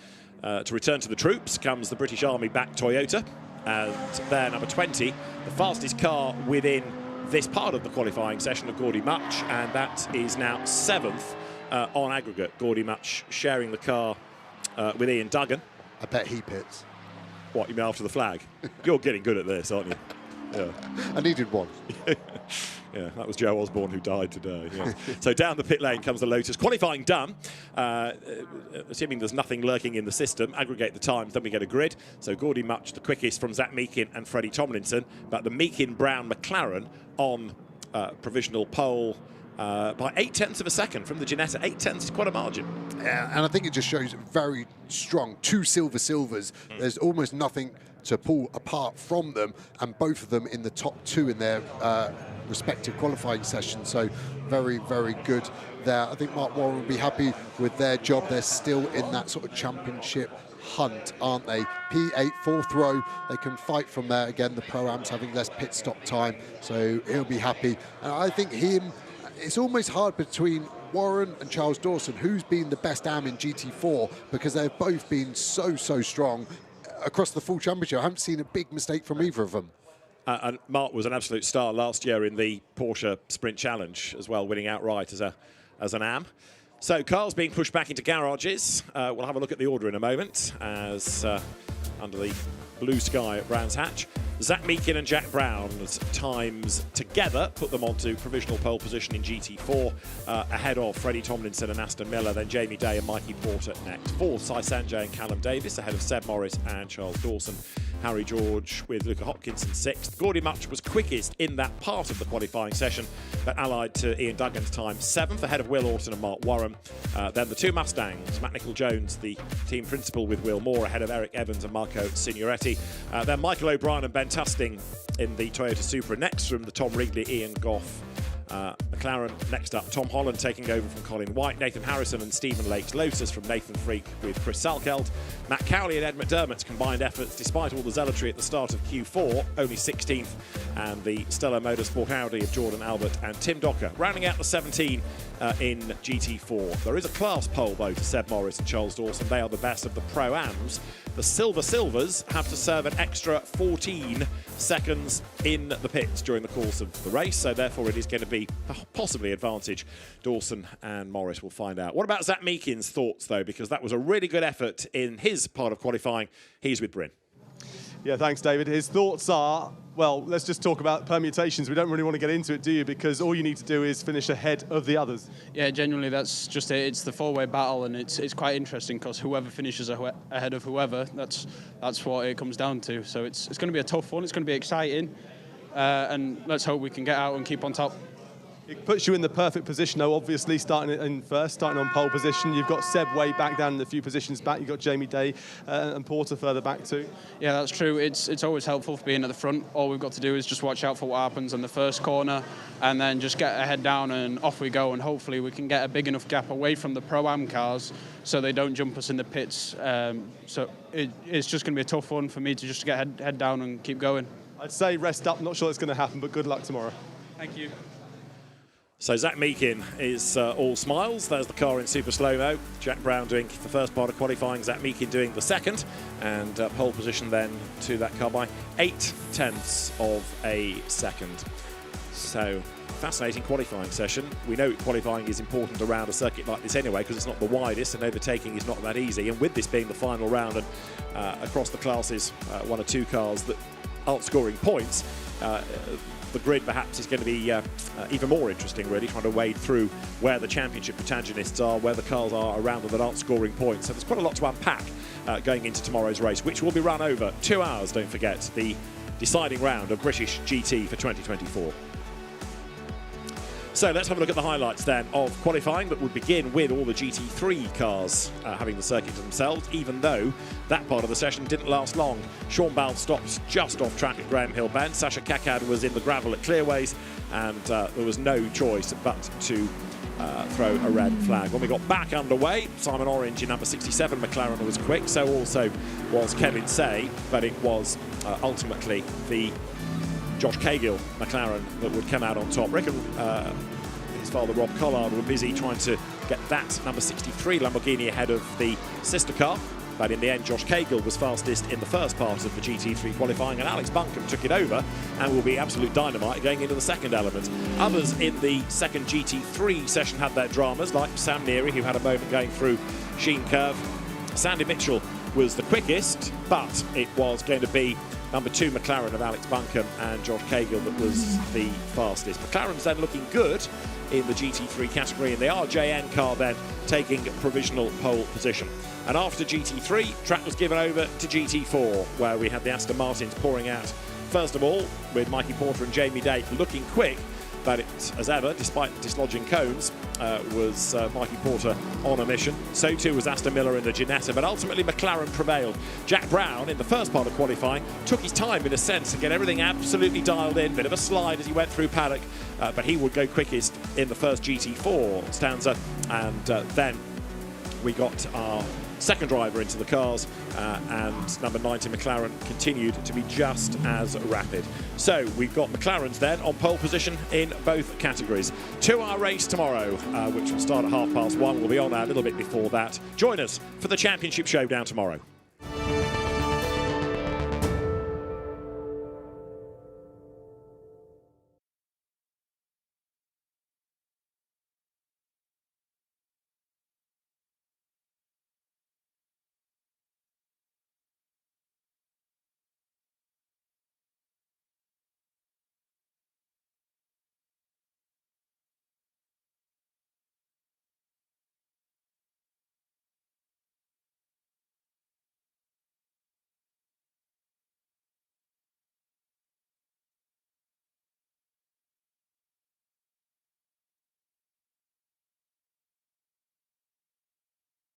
to return to the troops comes the British Army back Toyota. And there, number 20, the fastest car within this part of the qualifying session of Gordy Much, and that is now 7th on aggregate. Gordy Much sharing the car with Ian Duggan. I bet he pits. What, you mean after the flag? You're getting good at this, aren't you? Yeah. I needed one. Yeah, that was Joe Osborne who died today. Yeah. So down the pit lane comes the Lotus. Qualifying done. Assuming there's nothing lurking in the system, aggregate the times, then we get a grid. So Gordy Much, the quickest from Zach Meekin and Freddie Tomlinson, but the Meekin-Brown McLaren on provisional pole by 0.8 of a second from the Ginetta. 0.8 is quite a margin. Yeah, and I think it just shows very strong. 2 silvers. There's almost nothing to pull apart from them, and both of them in the top 2 in their respective qualifying sessions. So very, very good there. I think Mark Warren will be happy with their job. They're still in that sort of championship hunt, aren't they? P8, 4th row, they can fight from there. Again, the Pro-Am's having less pit stop time, so he'll be happy. And I think it's almost hard between Warren and Charles Dawson, who's been the best AM in GT4, because they've both been so strong across the full championship. I haven't seen a big mistake from either of them. And Mark was an absolute star last year in the Porsche Sprint Challenge as well, winning outright as an AM. So cars being pushed back into garages. We'll have a look at the order in a moment as under the blue sky at Brands Hatch. Zach Meakin and Jack Brown's times together put them onto provisional pole position in GT4 ahead of Freddie Tomlinson and Aston Miller, then Jamie Day and Mikey Porter next. Fourth, Sai Sanjay and Callum Davis ahead of Seb Morris and Charles Dawson. Harry George with Luca Hopkinson sixth. Gordy Mutch was quickest in that part of the qualifying session, but allied to Ian Duggan's time seventh, ahead of Will Orton and Mark Warren. Then the two Mustangs, Matt Nichol-Jones, the team principal with Will Moore, ahead of Eric Evans and Marco Signoretti. Then Michael O'Brien and Ben Tusting in the Toyota Supra. Next from the Tom Wrigley, Ian Goff. McLaren next up, Tom Holland taking over from Colin White, Nathan Harrison and Stephen Lakes Lotus from Nathan Freak with Chris Salkeld. Matt Cowley and Ed McDermott's combined efforts, despite all the zealotry at the start of Q4, only 16th, and the Stellar Motorsport Audi of Jordan Albert and Tim Docker, rounding out the 17 in GT4. There is a class pole though to Seb Morris and Charles Dawson. They are the best of the Pro-Ams. The Silvers have to serve an extra 14 seconds in the pits during the course of the race, so therefore it is going to be possibly advantage Dawson and Morris. We'll find out. What about Zach Meakin's thoughts though, because that was a really good effort in his part of qualifying. He's with Bryn. Yeah, thanks, David. His thoughts are, well, let's just talk about permutations. We don't really want to get into it, do you? Because all you need to do is finish ahead of the others. Yeah, genuinely, that's just it. It's the four-way battle, and it's quite interesting because whoever finishes ahead of whoever, that's what it comes down to. So it's going to be a tough one. It's going to be exciting, and let's hope we can get out and keep on top. It puts you in the perfect position, though, obviously, starting in first, starting on pole position. You've got Seb way back down in a few positions back. You've got Jamie Day and Porter further back too. Yeah, that's true. It's always helpful for being at the front. All we've got to do is just watch out for what happens in the first corner and then just get a head down and off we go. And hopefully we can get a big enough gap away from the Pro-Am cars so they don't jump us in the pits. So it's just going to be a tough one for me to just get head down and keep going. I'd say rest up. Not sure it's going to happen, but good luck tomorrow. Thank you. So Zach Meakin is all smiles. There's the car in super slow-mo. Jack Brown doing the first part of qualifying, Zach Meakin doing the second, and pole position then to that car by 0.8 of a second. So fascinating qualifying session. We know qualifying is important around a circuit like this anyway, because it's not the widest and overtaking is not that easy. And with this being the final round and across the classes, one or two cars that aren't scoring points, the grid perhaps is going to be even more interesting, really, trying to wade through where the championship protagonists are, where the cars are around them that aren't scoring points. So there's quite a lot to unpack going into tomorrow's race, which will be run over 2 hours, don't forget, the deciding round of British GT for 2024. So let's have a look at the highlights then of qualifying, but we'll begin with all the GT3 cars having the circuit to themselves, even though that part of the session didn't last long. Sean Ball stopped just off track at Graham Hill Bend. Sasha Kakad was in the gravel at Clearways, and there was no choice but to throw a red flag. When we got back underway, Simon Orange in number 67 McLaren was quick, so also was Kevin Say, but it was ultimately the Josh Cagill McLaren that would come out on top. Rick and his father Rob Collard were busy trying to get that number 63 Lamborghini ahead of the sister car, but in the end Josh Cagill was fastest in the first part of the GT3 qualifying, and Alex Buncombe took it over and will be absolute dynamite going into the second element. Others in the second GT3 session had their dramas, like Sam Neary, who had a moment going through Sheen Curve. Sandy Mitchell was the quickest, but it was going to be number 2 McLaren of Alex Buncombe and Josh Cagill that was the fastest. McLaren's then looking good in the GT3 category, and the RJN car then taking provisional pole position. And after GT3, track was given over to GT4, where we had the Aston Martins pouring out, first of all, with Mikey Porter and Jamie Day looking quick, but it, as ever, despite dislodging cones, was Mikey Porter on a mission. So too was Aston Miller in the Ginetta, but ultimately McLaren prevailed. Jack Brown, in the first part of qualifying, took his time in a sense to get everything absolutely dialed in. Bit of a slide as he went through paddock, but he would go quickest in the first GT4 stanza, and then we got our second driver into the cars, and number 90 McLaren continued to be just as rapid. So we've got McLaren's then on pole position in both categories. 2-hour race tomorrow, which will start at 1:30. We'll be on a little bit before that. Join us for the championship showdown tomorrow.